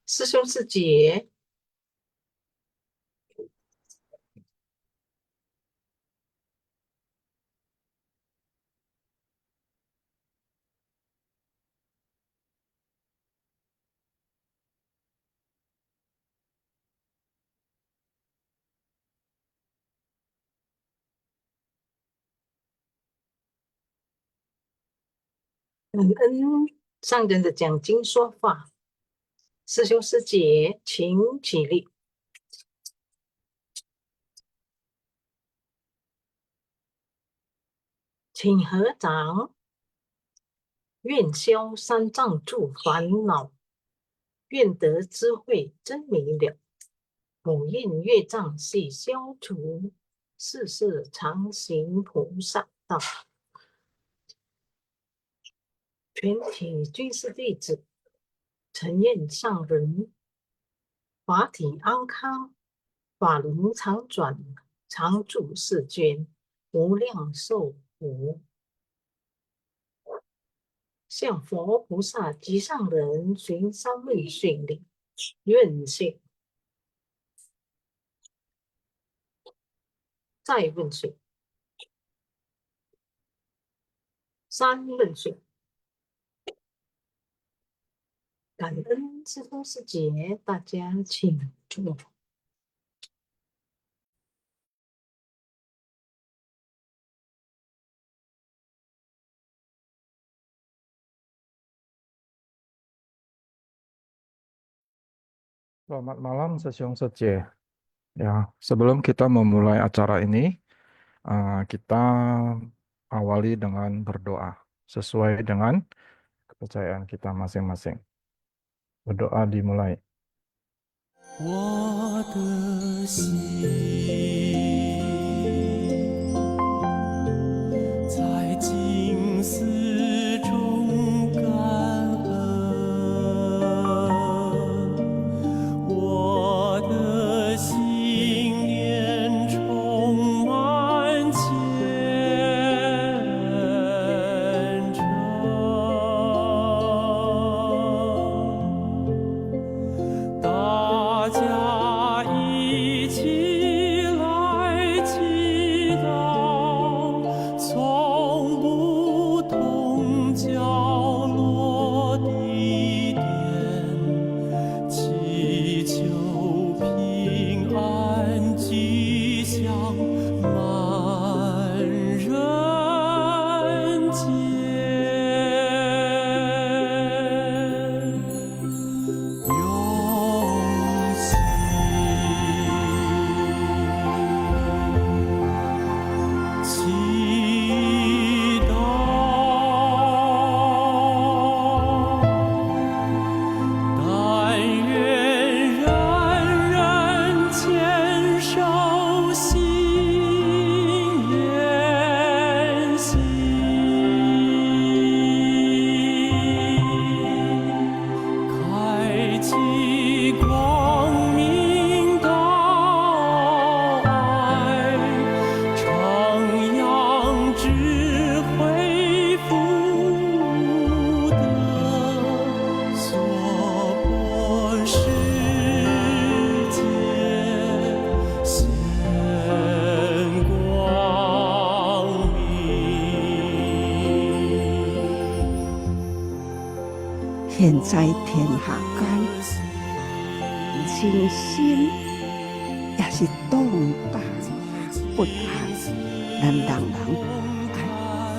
师兄师姐，感恩上人的讲经说法。师兄师姐，请起立，请合掌。愿消三障诸烦恼，愿得智慧真明了。普愿业障悉消除，世世常行菩萨道。全体居士弟子，承愿上人法体安康，法轮常转，常住世间，无量寿福。向佛菩萨及上人寻三问训令，愿信。再问讯，三问讯。感恩师兄师姐，大家请坐。Selamat malam, Sesiong Sece. Ya, sebelum kita memulai acara ini, kita awali dengan berdoa sesuai dengan kepercayaan kita masing-masing. Berdoa dimulai. 我的心在静思中感恩，我的心念充满虔诚。大家一起来祈祷，从不同角落地点，祈求平安吉祥满人间。用心祈祷，但愿人人牵手心连心，开启光明道爱，徜徉智慧福德，娑婆世界现光明。现在天下间，人心也是动荡不安，咱人人爱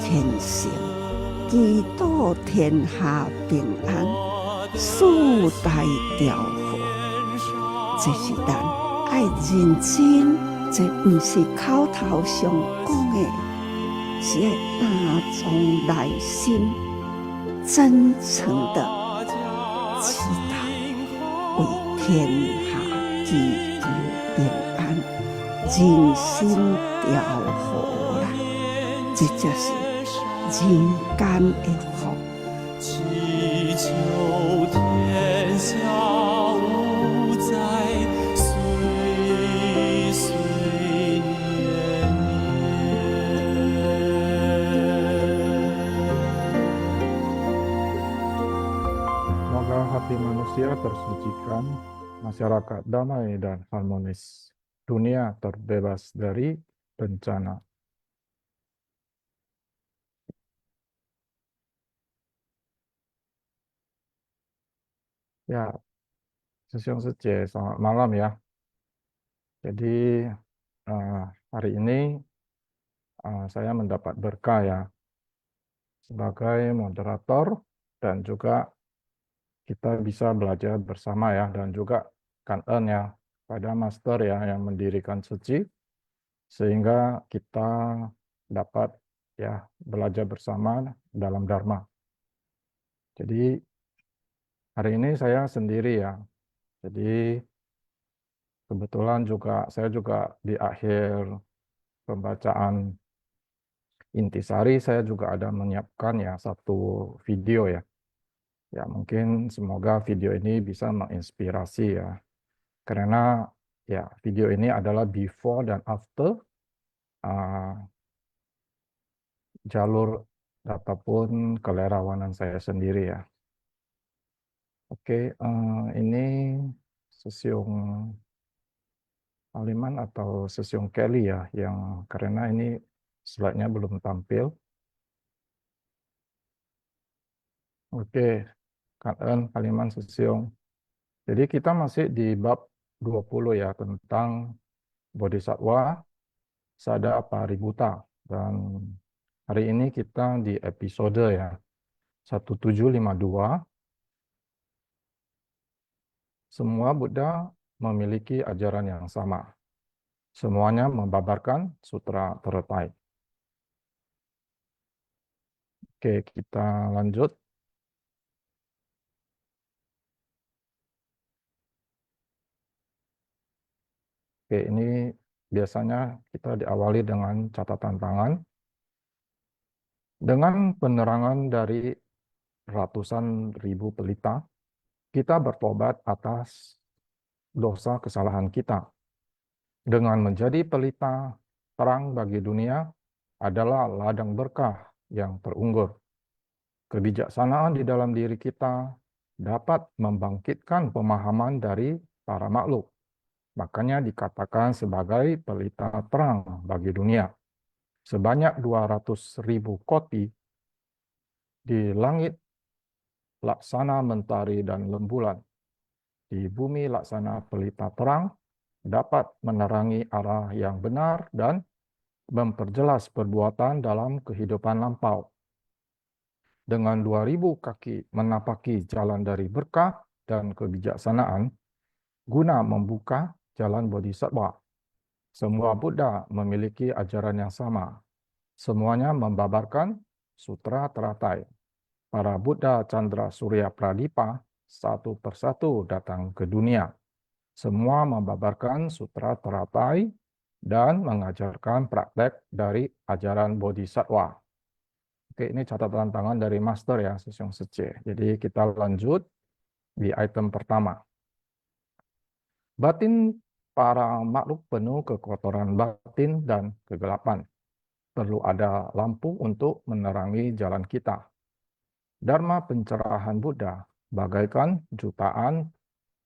虔诚，祈祷天下平安，四大调和。这是咱爱认真，这不是口头上讲的，是要打从内心真诚的祈祷，为天下祈求平安，人心调和啦，这就是人间的福。祈求天下无灾，岁岁年年。 Semoga hati manusia manusia tersucikan, masyarakat damai dan harmonis, dunia terbebas dari bencana. Ya, Sesiong Sece, selamat malam ya. Jadi hari ini saya mendapat berkah ya sebagai moderator dan juga kita bisa belajar bersama ya, dan juga kangen ya pada master ya yang mendirikan Suci, sehingga kita dapat ya belajar bersama dalam Dharma. Jadi hari ini saya sendiri ya. Jadi kebetulan juga saya juga di akhir pembacaan intisari saya juga ada menyiapkan ya satu video ya. Ya mungkin semoga video ini bisa menginspirasi ya. Karena ya video ini adalah before dan after jalur ataupun kelerawanan saya sendiri ya. Oke, ini Sesiong Aliman atau Sesiong Kelly ya, yang karena ini slide-nya belum tampil. Oke, Kangen Aliman Sesiong. Jadi kita masih di bab 20 ya, tentang Bodhisattva Sada Paributa. Dan hari ini kita di episode ya, 1752. Semua Buddha memiliki ajaran yang sama. Semuanya membabarkan sutra teratai. Oke, kita lanjut. Oke, ini biasanya kita diawali dengan catatan tangan. Dengan penerangan dari ratusan ribu pelita, kita bertobat atas dosa kesalahan kita. Dengan menjadi pelita terang bagi dunia adalah ladang berkah yang terunggur. Kebijaksanaan di dalam diri kita dapat membangkitkan pemahaman dari para makhluk. Makanya dikatakan sebagai pelita terang bagi dunia. Sebanyak 200.000 koti di langit laksana mentari dan rembulan. Di bumi laksana pelita terang dapat menerangi arah yang benar dan memperjelas perbuatan dalam kehidupan lampau. Dengan 2.000 kaki menapaki jalan dari berkah dan kebijaksanaan, guna membuka jalan Bodhisattva. Semua Buddha memiliki ajaran yang sama. Semuanya membabarkan sutra teratai. Para Buddha Chandra Surya Pradipa satu persatu datang ke dunia. Semua membabarkan sutra teratai dan mengajarkan praktek dari ajaran Bodhisattva. Oke, ini catatan tangan dari Master ya, Sesiong Sece. Jadi kita lanjut di item pertama. Batin para makhluk penuh kekotoran batin dan kegelapan. Perlu ada lampu untuk menerangi jalan kita. Dharma pencerahan Buddha bagaikan jutaan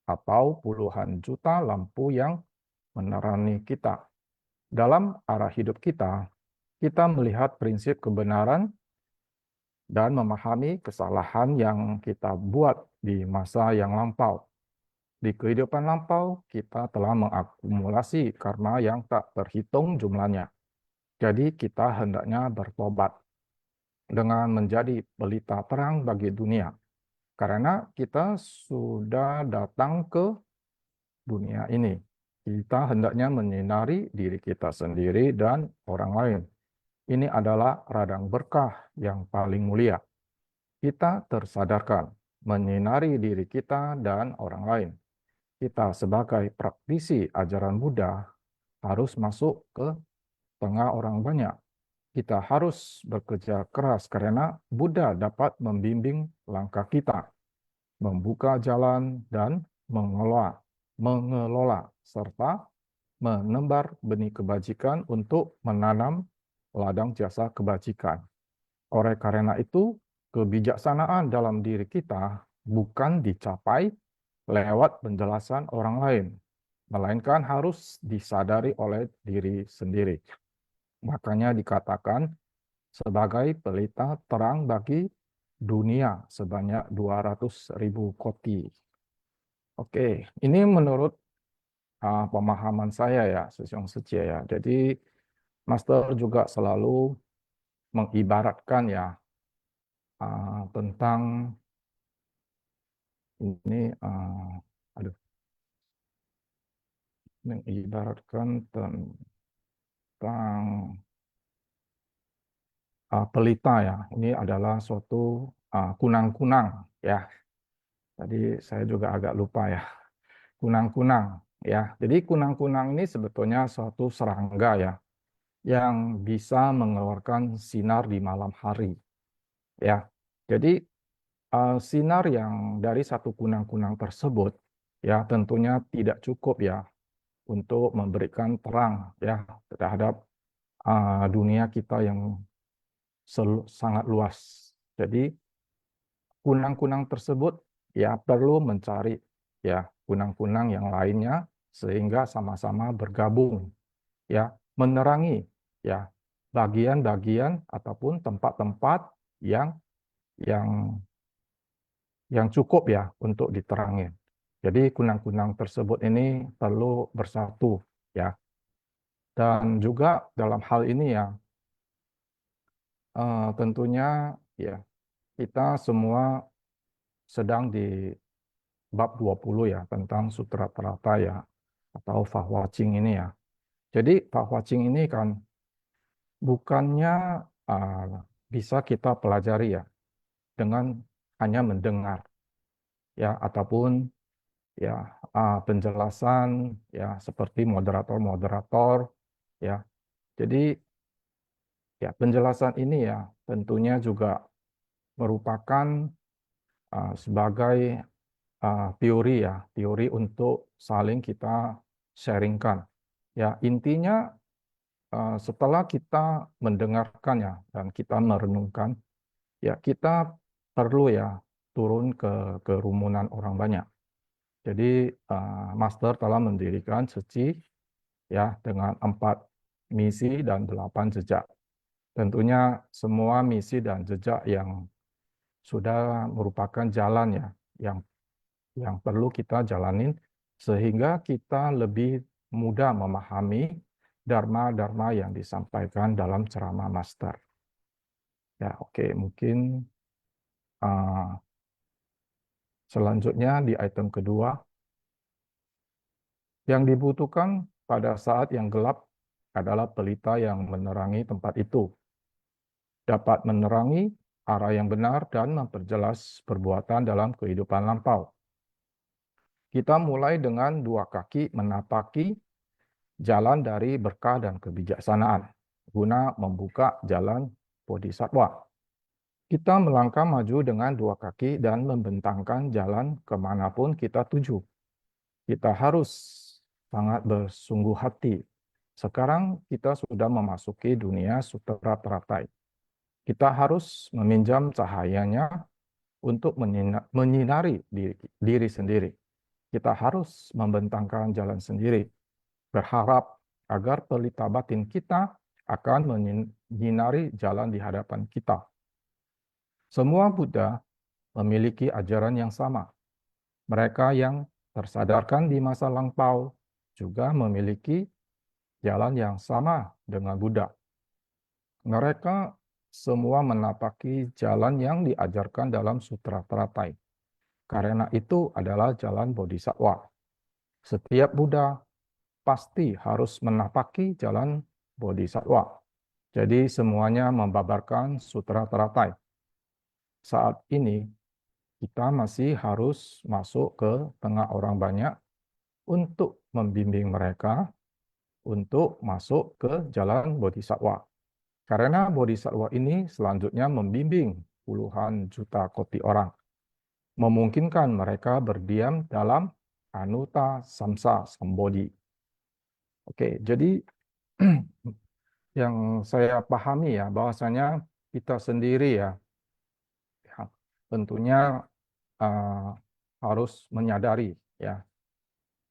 atau puluhan juta lampu yang menerangi kita. Dalam arah hidup kita, kita melihat prinsip kebenaran dan memahami kesalahan yang kita buat di masa yang lampau. Di kehidupan lampau, kita telah mengakumulasi karma yang tak terhitung jumlahnya. Jadi kita hendaknya bertobat dengan menjadi pelita terang bagi dunia. Karena kita sudah datang ke dunia ini. Kita hendaknya menyinari diri kita sendiri dan orang lain. Ini adalah ladang berkah yang paling mulia. Kita tersadarkan menyinari diri kita dan orang lain. Kita sebagai praktisi ajaran Buddha harus masuk ke tengah orang banyak. Kita harus bekerja keras karena Buddha dapat membimbing langkah kita, membuka jalan dan mengelola serta menebar benih kebajikan untuk menanam ladang jasa kebajikan. Oleh karena itu, kebijaksanaan dalam diri kita bukan dicapai lewat penjelasan orang lain, melainkan harus disadari oleh diri sendiri. Makanya dikatakan sebagai pelita terang bagi dunia sebanyak 200.000 koti. Oke, ini menurut pemahaman saya ya, Sesyong Secia ya. Jadi Master juga selalu mengibaratkan ya tentang ini, aduh, mengibaratkan tentang pelita ya. Ini adalah suatu kunang-kunang ya. Tadi saya juga agak lupa ya. Kunang-kunang ya. Jadi kunang-kunang ini sebetulnya suatu serangga ya yang bisa mengeluarkan sinar di malam hari ya. Jadi sinar yang dari satu kunang-kunang tersebut ya tentunya tidak cukup ya untuk memberikan terang ya terhadap dunia kita yang sangat luas. Jadi kunang-kunang tersebut ya perlu mencari ya kunang-kunang yang lainnya sehingga sama-sama bergabung ya menerangi ya bagian-bagian ataupun tempat-tempat yang yang yang cukup ya untuk diterangi. Jadi kunang-kunang tersebut ini perlu bersatu ya. Dan juga dalam hal ini ya tentunya ya kita semua sedang di bab 20 ya tentang Sutra Trata ya atau Fahwaching ini ya. Jadi Fahwaching ini kan bukannya bisa kita pelajari ya dengan hanya mendengar ya ataupun ya penjelasan ya seperti moderator-moderator ya. Jadi ya penjelasan ini ya tentunya juga merupakan sebagai teori ya, teori untuk saling kita sharingkan. Ya, intinya setelah kita mendengarkannya dan kita merenungkan, ya kita perlu ya turun ke kerumunan orang banyak. Jadi Master telah mendirikan Seci ya dengan 4 misi dan 8 jejak. Tentunya semua misi dan jejak yang sudah merupakan jalan ya yang perlu kita jalanin sehingga kita lebih mudah memahami dharma-dharma yang disampaikan dalam ceramah Master. Ya, oke, mungkin selanjutnya di item kedua, yang dibutuhkan pada saat yang gelap adalah pelita yang menerangi tempat itu, dapat menerangi arah yang benar dan memperjelas perbuatan dalam kehidupan lampau. Kita mulai dengan 2 kaki menapaki jalan dari berkah dan kebijaksanaan, guna membuka jalan Bodhisattva. Kita melangkah maju dengan 2 kaki dan membentangkan jalan kemanapun kita tuju. Kita harus sangat bersungguh hati. Sekarang kita sudah memasuki dunia Sutra Teratai. Kita harus meminjam cahayanya untuk menyinari diri sendiri. Kita harus membentangkan jalan sendiri, berharap agar pelita batin kita akan menyinari jalan di hadapan kita. Semua Buddha memiliki ajaran yang sama. Mereka yang tersadarkan di masa lampau juga memiliki jalan yang sama dengan Buddha. Mereka semua menapaki jalan yang diajarkan dalam Sutra Teratai. Karena itu adalah jalan Bodhisattva. Setiap Buddha pasti harus menapaki jalan Bodhisattva. Jadi semuanya membabarkan Sutra Teratai. Saat ini kita masih harus masuk ke tengah orang banyak untuk membimbing mereka untuk masuk ke jalan Bodhisattva. Karena Bodhisattva ini selanjutnya membimbing puluhan juta koti orang, memungkinkan mereka berdiam dalam Anuta Samsa Sambodhi. Oke, jadi yang saya pahami ya, bahwasanya kita sendiri ya tentunya harus menyadari ya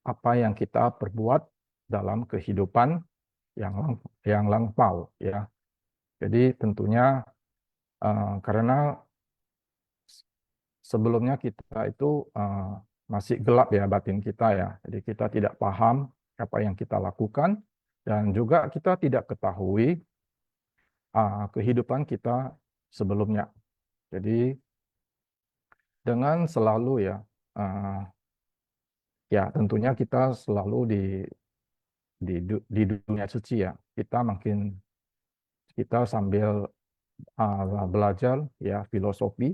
apa yang kita perbuat dalam kehidupan yang lampau ya. Jadi tentunya karena sebelumnya kita itu masih gelap ya batin kita ya. Jadi kita tidak paham apa yang kita lakukan dan juga kita tidak ketahui kehidupan kita sebelumnya. Jadi dengan selalu ya ya tentunya kita selalu di dunia suci ya. Kita sambil belajar ya filosofi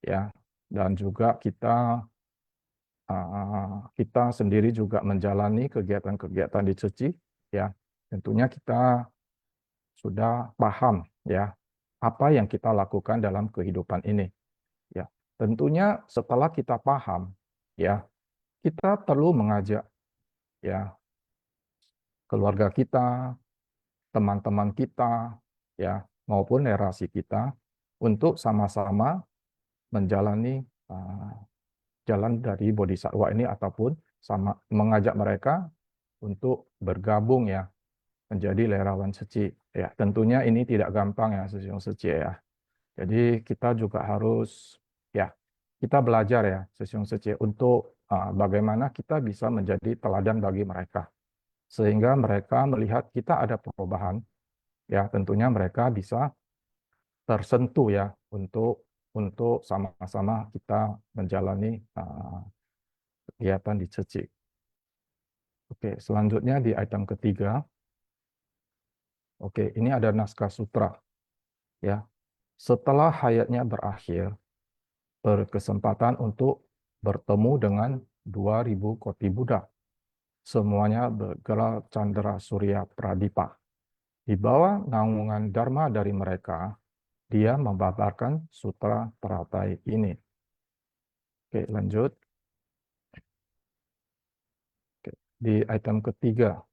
ya, dan juga kita sendiri juga menjalani kegiatan-kegiatan di suci ya. Tentunya kita sudah paham ya apa yang kita lakukan dalam kehidupan ini ya. Tentunya setelah kita paham ya, kita perlu mengajak ya keluarga kita, teman-teman kita ya, maupun relasi kita untuk sama-sama menjalani jalan dari bodhisattva ini, ataupun sama mengajak mereka untuk bergabung ya menjadi lerawan suci ya. Tentunya ini tidak gampang ya Sesiung Suci ya. Jadi kita juga harus ya, kita belajar ya Sesiung Suci untuk bagaimana kita bisa menjadi teladan bagi mereka, sehingga mereka melihat kita ada perubahan ya. Tentunya mereka bisa tersentuh ya untuk sama-sama kita menjalani kegiatan di suci. Oke, selanjutnya di item ketiga. Oke, ini ada naskah sutra ya. Setelah hayatnya berakhir, berkesempatan untuk bertemu dengan 2000 koti Buddha. Semuanya bergelar Chandra Surya Pradipa. Di bawah naungan Dharma dari mereka, dia membabarkan sutra teratai ini. Oke, lanjut. Oke, di item ketiga.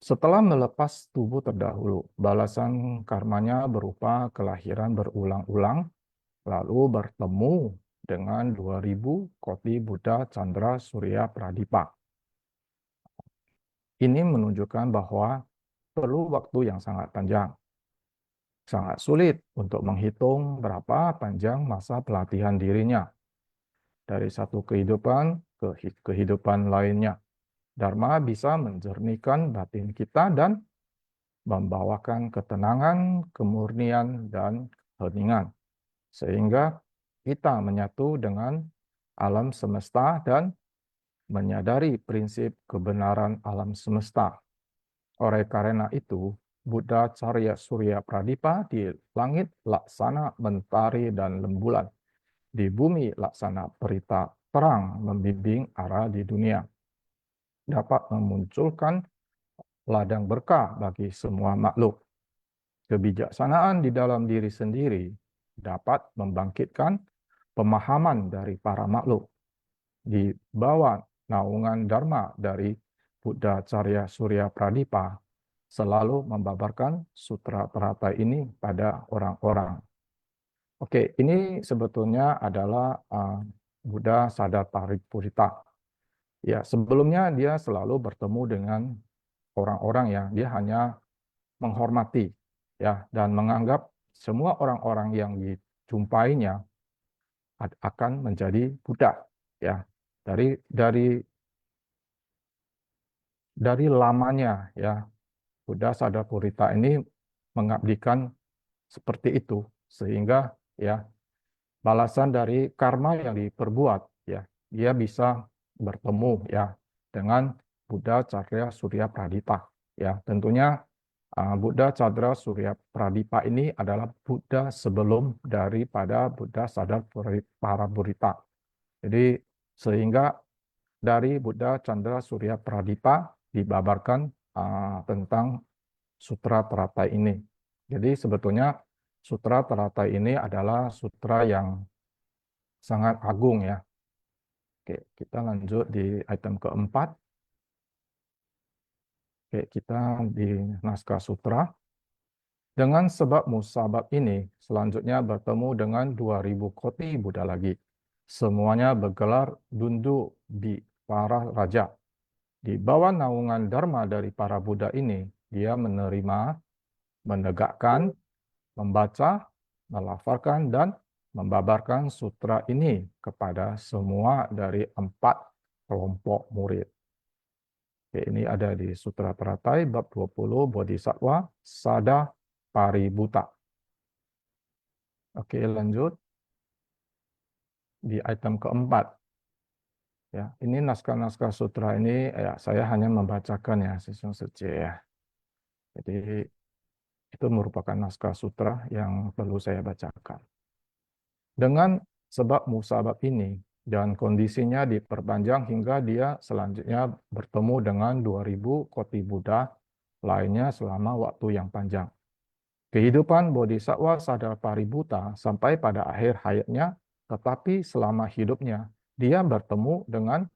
Setelah melepas tubuh terdahulu, balasan karmanya berupa kelahiran berulang-ulang, lalu bertemu dengan 2000 koti Buddha Chandra Surya Pradipa. Ini menunjukkan bahwa perlu waktu yang sangat panjang. Sangat sulit untuk menghitung berapa panjang masa pelatihan dirinya dari satu kehidupan ke kehidupan lainnya. Dharma bisa menjernihkan batin kita dan membawakan ketenangan, kemurnian, dan keheningan, sehingga kita menyatu dengan alam semesta dan menyadari prinsip kebenaran alam semesta. Oleh karena itu, Buddha Carya Surya Pradipa di langit laksana mentari dan rembulan, di bumi laksana perita terang membimbing arah di dunia, dapat memunculkan ladang berkah bagi semua makhluk. Kebijaksanaan di dalam diri sendiri dapat membangkitkan pemahaman dari para makhluk. Di bawah naungan Dharma dari Buddha Carya Surya Pradipa, selalu membabarkan sutra teratai ini pada orang-orang. Oke, ini sebetulnya adalah Buddha Sadar Paripurita. Ya, sebelumnya dia selalu bertemu dengan orang-orang yang dia hanya menghormati ya, dan menganggap semua orang-orang yang dijumpainya akan menjadi Buddha ya. Dari lamanya ya, Buddha Sadar Purita ini mengabdikan seperti itu, sehingga ya balasan dari karma yang diperbuat ya, dia bisa bertemu ya dengan Buddha Carya Surya Pradipa ya. Tentunya Buddha Chandra Surya Pradipa ini adalah Buddha sebelum daripada Buddha Sadar Paripurita. Jadi sehingga dari Buddha Chandra Surya Pradipa dibabarkan tentang sutra teratai ini. Jadi sebetulnya sutra teratai ini adalah sutra yang sangat agung ya. Oke, kita lanjut di item keempat. Oke, kita di naskah sutra. Dengan sebab musabab ini, selanjutnya bertemu dengan 2000 koti Buddha lagi. semuanya bergelar Dundu Bi para raja. Di bawah naungan Dharma dari para Buddha ini, dia menerima, menegakkan, membaca, melafalkan, dan membabarkan sutra ini kepada semua dari 4 kelompok murid. Oke, ini ada di Sutra Teratai bab 20 Bodhisattva Sada Paribhuta. Oke, lanjut di item keempat. Ya, ini naskah-naskah sutra ini ya saya hanya membacakan ya Sisung Suci ya. Jadi itu merupakan naskah sutra yang perlu saya bacakan. Dengan sebab musabab ini dan kondisinya diperpanjang hingga dia selanjutnya bertemu dengan 2000 koti Buddha lainnya selama waktu yang panjang. Kehidupan Bodhisattva Sada Paribhuta sampai pada akhir hayatnya, tetapi selama hidupnya dia bertemu dengan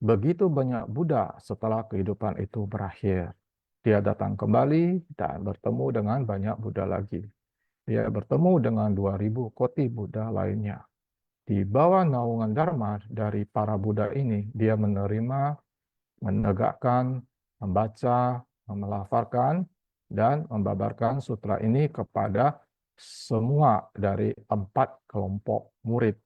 begitu banyak Buddha setelah kehidupan itu berakhir. Dia datang kembali dan bertemu dengan banyak Buddha lagi. Dia bertemu dengan 2000 koti Buddha lainnya. Di bawah naungan Dharma dari para Buddha ini, dia menerima, menegakkan, membaca, melafalkan, dan membabarkan sutra ini kepada semua dari 4 kelompok murid.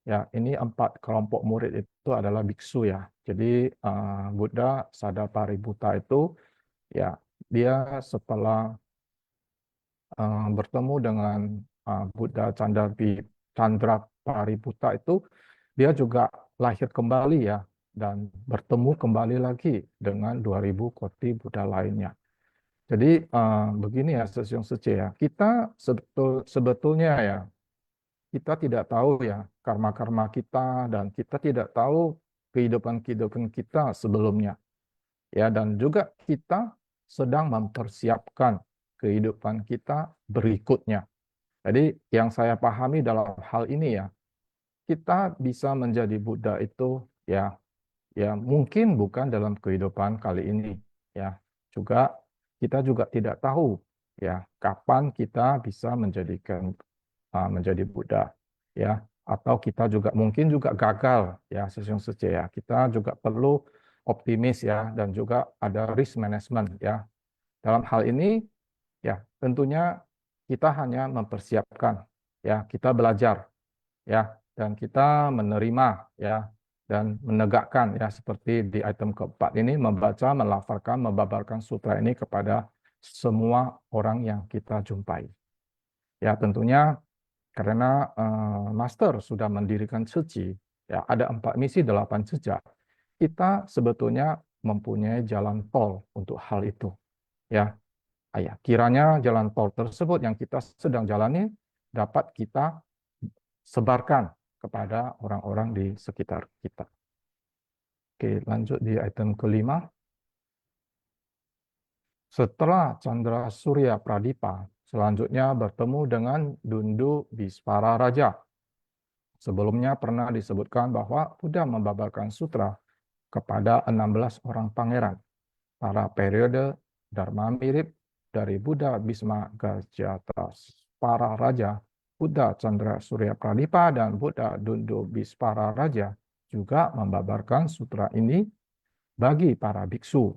Ya, ini 4 kelompok murid itu adalah biksu ya. Jadi Buddha Sada Paribhuta itu ya dia setelah bertemu dengan Buddha Chandra Paribhuta itu dia juga lahir kembali ya dan bertemu kembali lagi dengan 2000 koti Buddha lainnya. Jadi begini ya Sesung Sece ya. Kita sebetulnya ya kita tidak tahu ya karma-karma kita dan kita tidak tahu kehidupan-kehidupan kita sebelumnya. Ya, dan juga kita sedang mempersiapkan kehidupan kita berikutnya. Jadi yang saya pahami dalam hal ini ya, kita bisa menjadi Buddha itu ya mungkin bukan dalam kehidupan kali ini ya. Juga kita juga tidak tahu ya kapan kita bisa menjadi Buddha ya, atau kita juga mungkin juga gagal ya Sesung Sece ya. Kita juga perlu optimis ya dan juga ada risk management ya. Dalam hal ini ya tentunya kita hanya mempersiapkan ya, kita belajar ya dan kita menerima ya dan menegakkan ya seperti di item keempat ini, membaca, melafalkan, membabarkan sutra ini kepada semua orang yang kita jumpai. Ya tentunya karena Master sudah mendirikan Suci, ya ada 4 misi 8 jejak. Kita sebetulnya mempunyai jalan tol untuk hal itu. Ya, kiranya jalan tol tersebut yang kita sedang jalani dapat kita sebarkan kepada orang-orang di sekitar kita. Oke, lanjut di item kelima. Setelah Chandra Surya Pradipa, selanjutnya bertemu dengan Dundu Bispara Raja. Sebelumnya pernah disebutkan bahwa Buddha membabarkan sutra kepada 16 orang pangeran. Para periode Dharma mirip dari Buddha Bhisma Gajata para raja, Buddha Chandra Surya Pradipa, dan Buddha Dundu Bispara Raja juga membabarkan sutra ini bagi para biksu.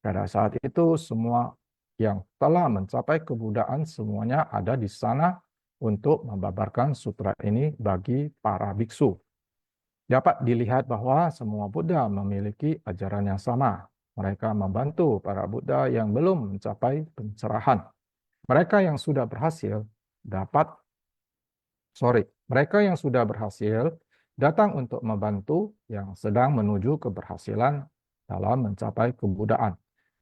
Pada saat itu semua yang telah mencapai kebuddhaan semuanya ada di sana untuk membabarkan sutra ini bagi para biksu. Dapat dilihat bahwa semua Buddha memiliki ajaran yang sama. Mereka membantu para Buddha yang belum mencapai pencerahan. Mereka yang sudah berhasil datang untuk membantu yang sedang menuju keberhasilan dalam mencapai kebuddhaan.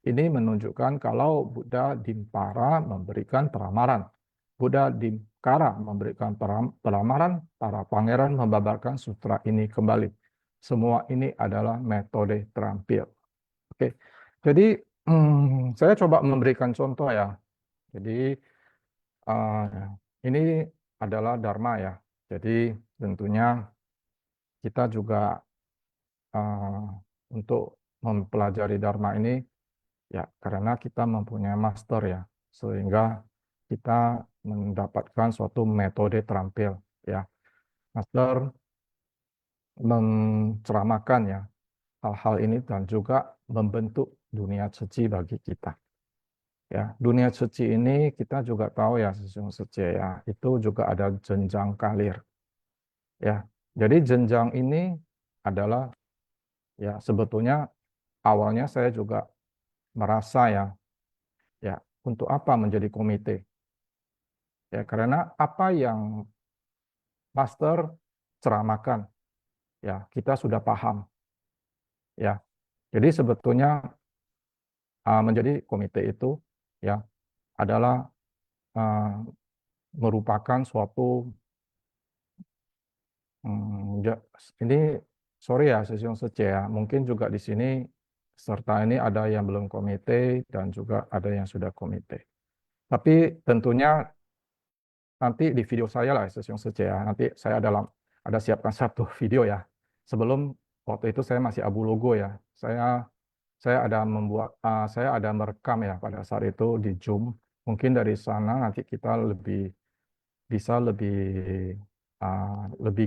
Ini menunjukkan kalau Buddha Dimpara memberikan peramaran. Buddha Dimkara memberikan peramaran, para pangeran membabarkan sutra ini kembali. Semua ini adalah metode terampil. Oke, jadi saya coba memberikan contoh ya. Jadi ini adalah Dharma ya. Jadi tentunya kita juga untuk mempelajari Dharma ini ya karena kita mempunyai master ya, sehingga kita mendapatkan suatu metode terampil ya. Master menceramahkan ya hal-hal ini dan juga membentuk dunia suci bagi kita. Ya, dunia suci ini kita juga tahu ya, sesungguhnya suci ya, itu juga ada jenjang kalir. Ya, jadi jenjang ini adalah ya sebetulnya awalnya saya juga merasa ya untuk apa menjadi komite? Ya, karena apa yang master ceramahkan, ya kita sudah paham. Ya, jadi sebetulnya menjadi komite itu ya adalah merupakan suatu ini sorry ya sesung sece ya, mungkin juga di sini serta ini ada yang belum komite dan juga ada yang sudah komite. Tapi tentunya nanti di video saya lah sesung sece ya, nanti saya ada siapkan satu video ya. Sebelum waktu itu saya masih abu logo ya, saya ada merekam ya pada saat itu di Zoom. Mungkin dari sana nanti kita bisa lebih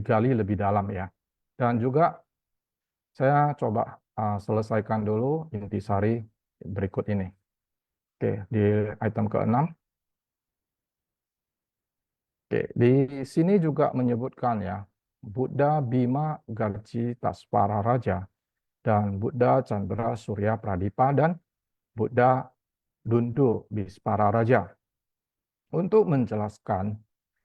gali lebih dalam ya. Dan juga saya coba selesaikan dulu intisari berikut ini. Oke, di item ke-6. Oke, di sini juga menyebutkan ya, Buddha Bima Garji Taspara Raja dan Buddha Chandra Surya Pradipa dan Buddha Dundu Bispara Raja. Untuk menjelaskan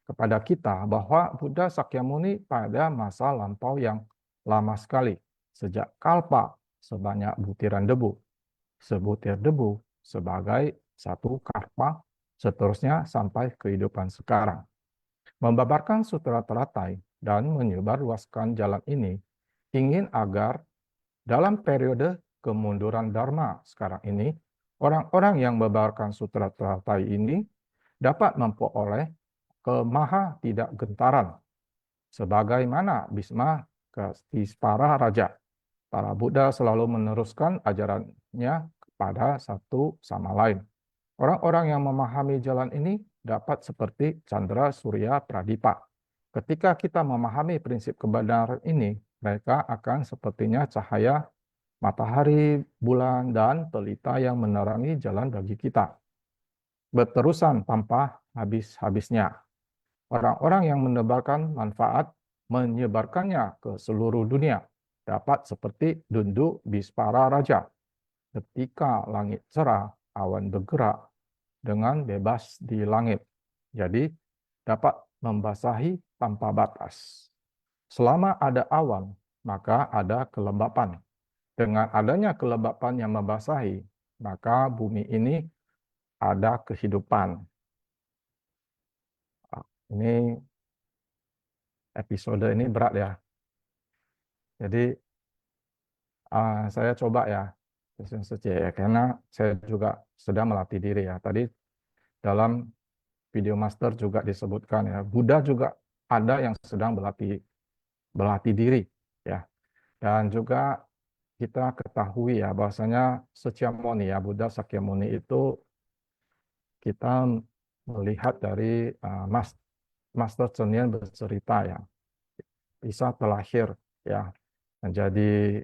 kepada kita bahwa Buddha Sakyamuni pada masa lampau yang lama sekali, sejak kalpa sebanyak butiran debu, sebutir debu sebagai satu karpa, seterusnya sampai kehidupan sekarang. Membabarkan sutra teratai dan menyebarluaskan jalan ini ingin agar dalam periode kemunduran Dharma sekarang ini, orang-orang yang membabarkan sutra teratai ini dapat memperoleh kemaha tidak gentaran. Sebagaimana Bhisma Kestispara Raja, para Buddha selalu meneruskan ajarannya kepada satu sama lain. Orang-orang yang memahami jalan ini dapat seperti Chandra Surya Pradipa. Ketika kita memahami prinsip kebenaran ini, mereka akan sepertinya cahaya matahari, bulan, dan pelita yang menerangi jalan bagi kita. Berterusan tanpa habis-habisnya. Orang-orang yang menebarkan manfaat menyebarkannya ke seluruh dunia dapat seperti Dundu Bispara Raja. Ketika langit cerah, awan bergerak dengan bebas di langit. Jadi dapat membasahi tanpa batas. Selama ada awan, maka ada kelembapan. Dengan adanya kelembapan yang membasahi, maka bumi ini ada kehidupan. Ini episode ini berat ya. Jadi saya coba ya, karena saya juga sedang melatih diri ya. Tadi dalam video master juga disebutkan ya, Buddha juga ada yang sedang berlatih diri ya. Dan juga kita ketahui ya bahwasanya Sakyamuni ya, Buddha Sakyamuni itu kita melihat dari Master Cheng Yen bercerita ya, bisa terlahir ya menjadi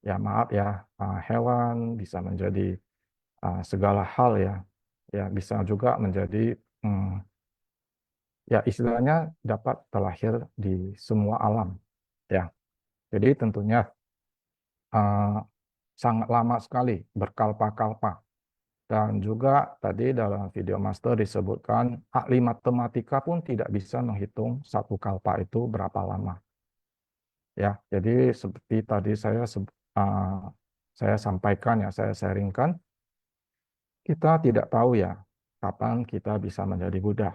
ya maaf ya hewan, bisa menjadi segala hal ya, bisa juga menjadi ya istilahnya dapat terlahir di semua alam ya. Jadi tentunya sangat lama sekali berkalpa-kalpa. Dan juga tadi dalam video master disebutkan ahli matematika pun tidak bisa menghitung satu kalpa itu berapa lama. Ya, jadi seperti tadi saya sampaikan ya, saya sharingkan, kita tidak tahu ya kapan kita bisa menjadi Buddha.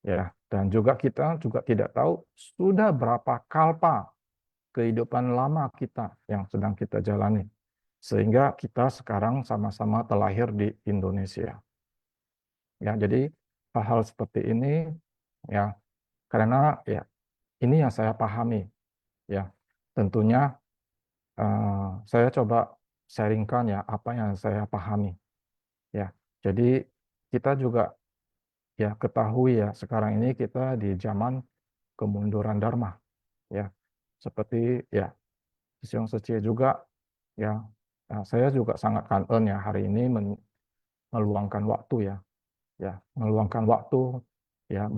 Ya, dan juga kita juga tidak tahu sudah berapa kalpa kehidupan lama kita yang sedang kita jalani. Sehingga kita sekarang sama-sama terlahir di Indonesia. Ya, jadi hal-hal seperti ini ya karena ya ini yang saya pahami ya. Tentunya saya coba sharingkan ya apa yang saya pahami. Ya. Jadi kita juga ya ketahui ya sekarang ini kita di zaman kemunduran dharma, ya. Seperti ya Siung Sece juga, ya. Nah, saya juga sangat kangen ya hari ini meluangkan waktu, ya, meluangkan waktu, ya,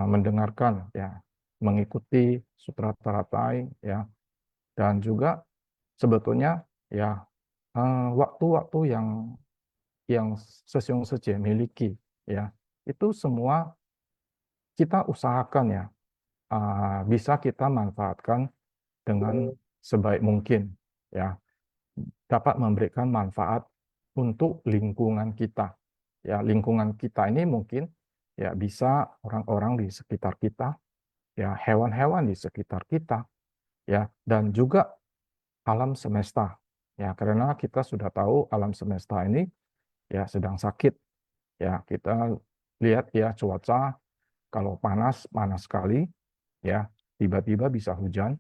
mendengarkan, ya, mengikuti Sutra Teratai, ya, dan juga sebetulnya ya waktu-waktu yang Sesiung Sece miliki, ya, itu semua kita usahakan ya bisa kita manfaatkan dengan sebaik mungkin, ya, dapat memberikan manfaat untuk lingkungan kita. Ya, lingkungan kita ini mungkin ya bisa orang-orang di sekitar kita, ya, hewan-hewan di sekitar kita, ya, dan juga alam semesta. Ya, karena kita sudah tahu alam semesta ini ya sedang sakit. Ya, kita lihat ya cuaca kalau panas, panas sekali, ya, tiba-tiba bisa hujan.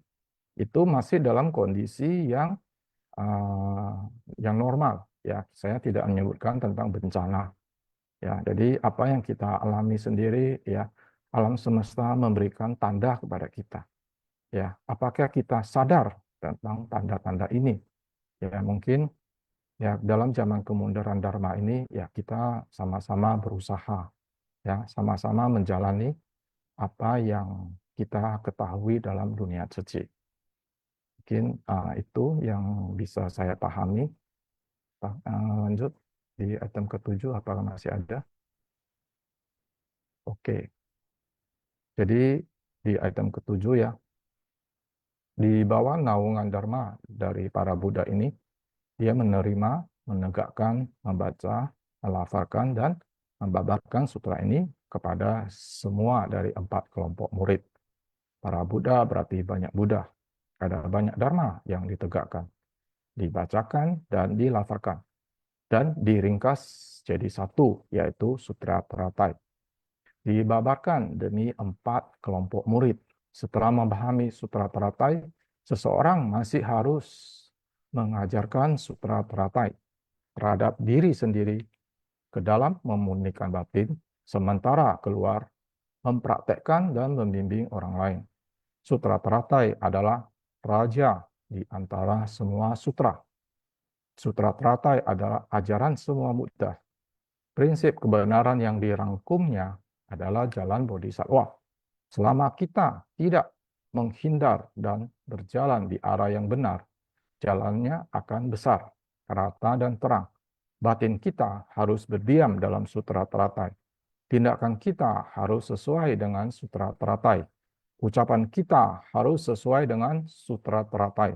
Itu masih dalam kondisi uh, yang normal, ya. Saya tidak menyebutkan tentang bencana, ya. Jadi apa yang kita alami sendiri, ya, alam semesta memberikan tanda kepada kita, ya. Apakah kita sadar tentang tanda-tanda ini? Ya, mungkin ya dalam zaman kemunduran dharma ini ya kita sama-sama berusaha, ya, sama-sama menjalani apa yang kita ketahui dalam dunia ceci. Mungkin itu yang bisa saya pahami. Lanjut di item ke-7, apakah masih ada? Oke, jadi di item ke-7 ya, di bawah naungan Dharma dari para Buddha ini, dia menerima, menegakkan, membaca, melafalkan, dan membabarkan sutra ini kepada semua dari 4 kelompok murid. Para Buddha berarti banyak Buddha. Ada banyak Dharma yang ditegakkan, dibacakan, dan dilafalkan. Dan diringkas jadi satu, yaitu Sutra Teratai. Dibabarkan demi 4 kelompok murid. Setelah memahami Sutra Teratai, seseorang masih harus mengajarkan Sutra Teratai terhadap diri sendiri ke dalam memurnikan batin, sementara keluar mempraktekkan dan membimbing orang lain. Sutra Teratai adalah raja di antara semua sutra. Sutra Teratai adalah ajaran semua Buddha. Prinsip kebenaran yang dirangkumnya adalah jalan bodhisattva. Selama kita tidak menghindar dan berjalan di arah yang benar, jalannya akan besar, rata dan terang. Batin kita harus berdiam dalam sutra teratai. Tindakan kita harus sesuai dengan sutra teratai. Ucapan kita harus sesuai dengan sutra teratai.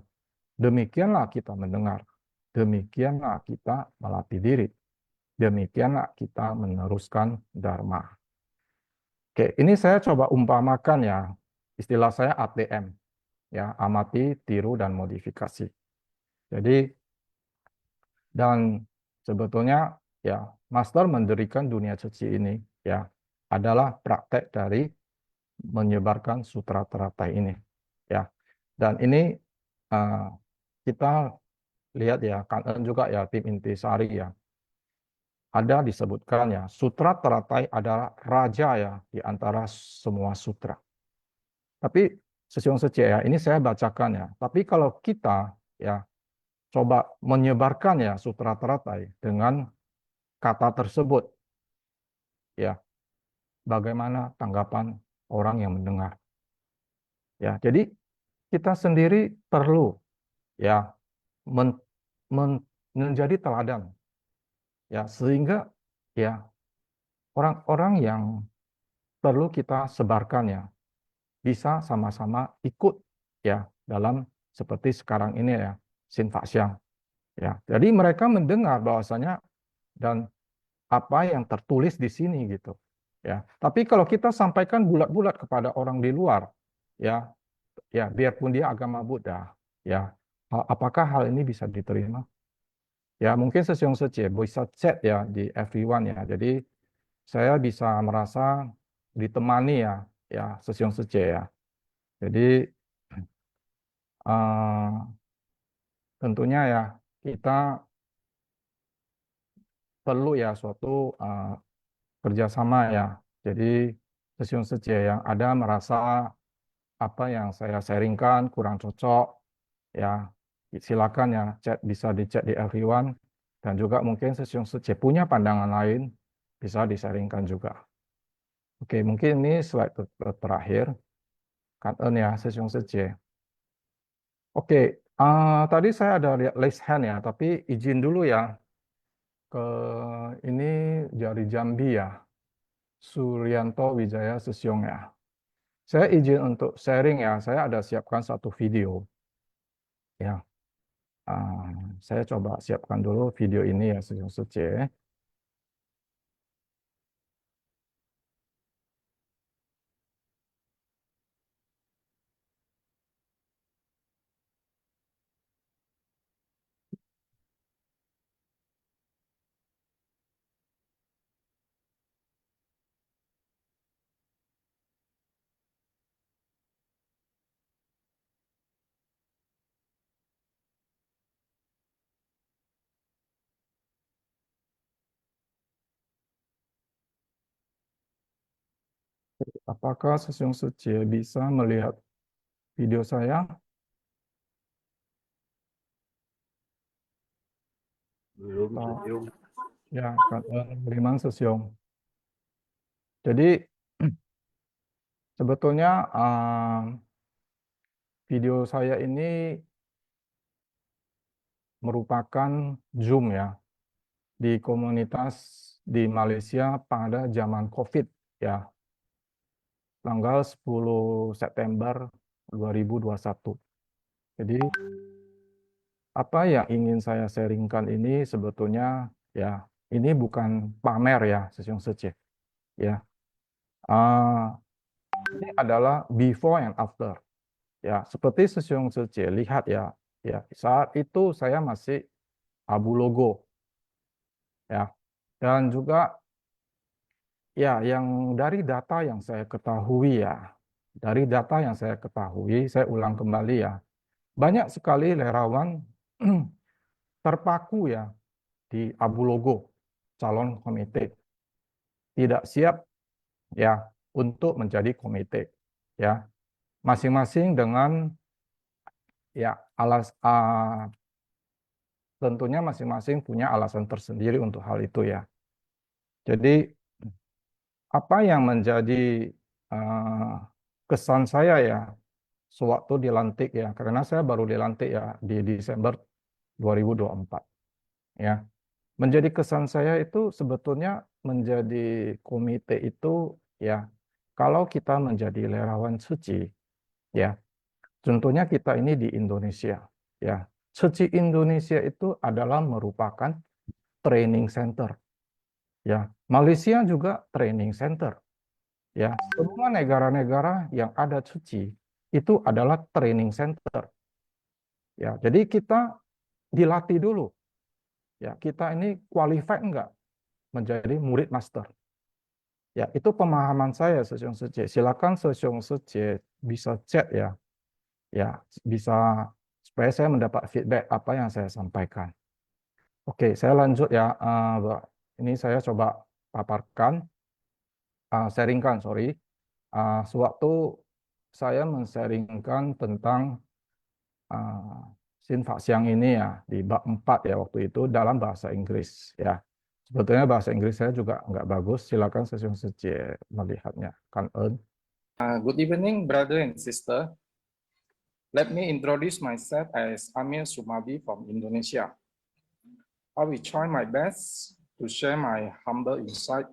Demikianlah kita mendengar. Demikianlah kita melatih diri. Demikianlah kita meneruskan Dharma. Oke, ini saya coba umpamakan ya, istilah saya ATM, ya, amati, tiru, dan modifikasi. Jadi, dan sebetulnya ya, master mendirikan dunia suci ini ya adalah praktek dari menyebarkan sutra teratai ini, ya. Dan ini kita lihat ya, kan juga ya tim Intisari ya, ada disebutkan ya, Sutra Teratai adalah raja ya di antara semua sutra. Tapi Sesiung Sece ya, ini saya bacakan ya. Tapi kalau kita ya coba menyebarkan ya Sutra Teratai dengan kata tersebut, ya, bagaimana tanggapan orang yang mendengar? Ya, jadi kita sendiri perlu ya menjadi teladan, ya, sehingga ya orang-orang yang perlu kita sebarkan ya bisa sama-sama ikut ya dalam seperti sekarang ini ya Sinfaxiang, ya. Jadi mereka mendengar bahwasanya dan apa yang tertulis di sini gitu, ya. Tapi kalau kita sampaikan bulat-bulat kepada orang di luar, ya, ya biarpun dia agama Buddha, ya, apakah hal ini bisa diterima? Ya mungkin Sesiung Sece bisa chat ya di everyone ya. Jadi saya bisa merasa ditemani ya, ya Sesiung Sece ya. Jadi tentunya ya kita perlu ya suatu kerjasama ya. Jadi Sesiung Sece yang ada merasa apa yang saya sharingkan kurang cocok, ya silakan ya bisa dicek di everyone, dan juga mungkin Sesiung Sece punya pandangan lain bisa disaringkan juga. Oke, mungkin ini slide terakhir. Kan ya Sesiung Sece. Oke, tadi saya ada lihat raise hand ya, tapi izin dulu ya ke ini dari Jambi ya, Suryanto Wijaya Sesiong ya. Saya izin untuk sharing ya, saya ada siapkan satu video ya. Saya coba siapkan dulu video ini ya Sesiung Sece. Apakah Sesiung Sece bisa melihat video saya? Belum, Atau- Sesiung. Ya, kan Beriman Sesiong. Jadi sebetulnya video saya ini merupakan Zoom ya di komunitas di Malaysia pada zaman COVID ya, tanggal 10 September 2021. Jadi apa yang ingin saya sharingkan ini sebetulnya ya, ini bukan pamer ya Sesiung Sece ya. Ini adalah before and after ya, seperti Sesiung Sece lihat ya, saat itu saya masih abu logo ya, dan juga ya yang dari data yang saya ketahui ya, saya ulang kembali ya, banyak sekali lerawan terpaku ya di abu logo calon komite, tidak siap ya untuk menjadi komite ya, masing-masing dengan ya tentunya masing-masing punya alasan tersendiri untuk hal itu ya. Jadi apa yang menjadi kesan saya ya sewaktu dilantik ya, karena saya baru dilantik ya di Desember 2024 ya. Menjadi kesan saya itu sebetulnya menjadi komite itu ya, kalau kita menjadi lerawan suci ya, tentunya kita ini di Indonesia ya. Suci Indonesia itu adalah merupakan training center ya. Malaysia juga training center ya. Semua negara-negara yang ada suci itu adalah training center ya. Jadi kita dilatih dulu ya, kita ini qualified enggak menjadi murid master ya. Itu pemahaman saya Sesiung Sece. Silakan Sesiung Sece bisa chat ya, bisa supaya saya mendapat feedback apa yang saya sampaikan. Oke, saya lanjut ya. Ini saya coba paparkan, sharingkan, sorry. Sewaktu saya men-sharingkan tentang Sin Fak Siang ini ya, di bab 4 ya waktu itu dalam bahasa Inggris ya. Sebetulnya bahasa Inggris saya juga nggak bagus, silakan Sesiung Sece melihatnya. Kan Eun. Good evening, brother and sister. Let me introduce myself as Amir Sumadi from Indonesia. I will try my best to share my humble insight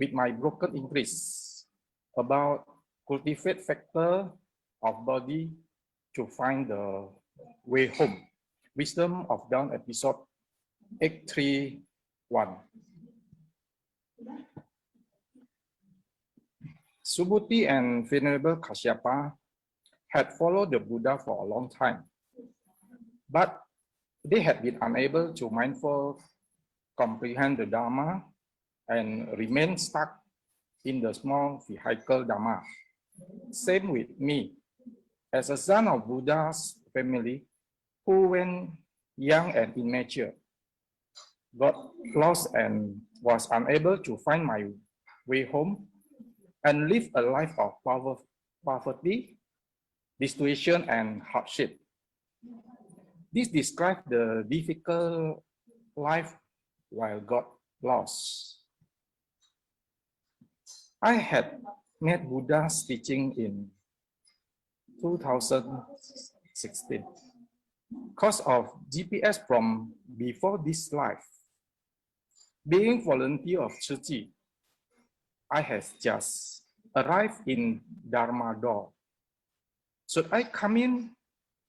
with my broken English about cultivate factor of body to find the way home. Wisdom of Dawn episode 831. Subhuti and Venerable Kashyapa had followed the Buddha for a long time, but they had been unable to mindfully comprehend the Dharma and remain stuck in the small vehicle Dharma. Same with me, as a son of Buddha's family who when young and immature got lost and was unable to find my way home and live a life of poverty situation and hardship. This describes the difficult life while got lost. I had met Buddha's teaching in 2016. Because of GPS from before this life, being volunteer of Tzu Chi, I have just arrived in Dharma door. Should I come in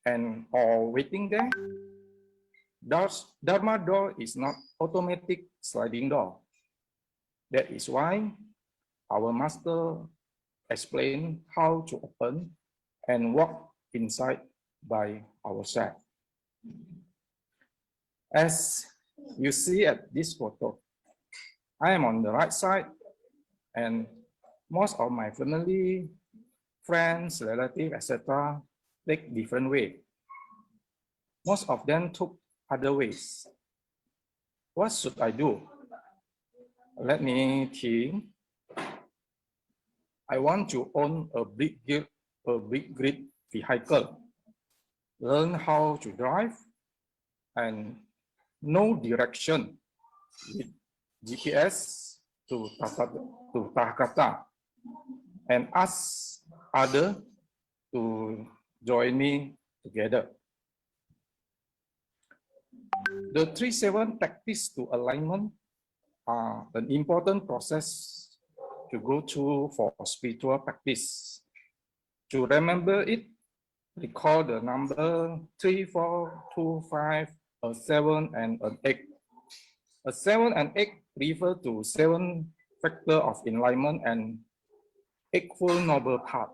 and or waiting there? Dharma door is not automatic sliding door. That is why our master explained how to open and walk inside by ourselves. As you see at this photo, I am on the right side, and most of my family, friends, relatives, etc. take different way. Most of them took other ways. What should I do? Let me think. I want to own a big grid vehicle, learn how to drive, and know direction with GPS to Takata, and ask others to join me together. The 3-7 practice to alignment are an important process to go through for spiritual practice. To remember it, recall the number 3, 4, 2, 5, a 7, and an 8. A 7 and 8 refer to 7 factors of enlightenment and 8-fold noble path.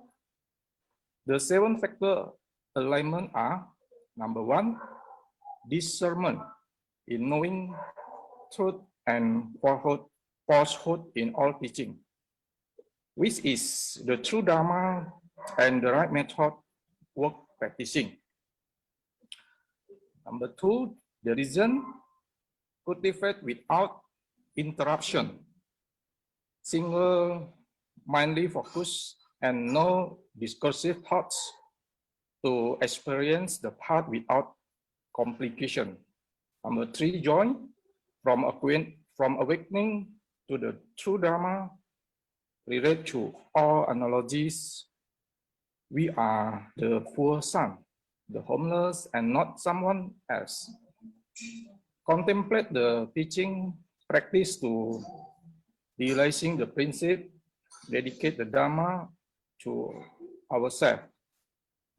The 7 factor alignment are: number 1, discernment in knowing truth and falsehood in all teaching, which is the true Dharma and the right method work practicing. Number 2, the reason, cultivate without interruption, single-mindedly focus and no discursive thoughts to experience the path without complication. Number 3, joy, from awakening to the true Dharma, relate to all analogies. We are the poor son, the homeless, and not someone else. Contemplate the teaching, practice to realizing the principle, dedicate the Dharma to ourselves.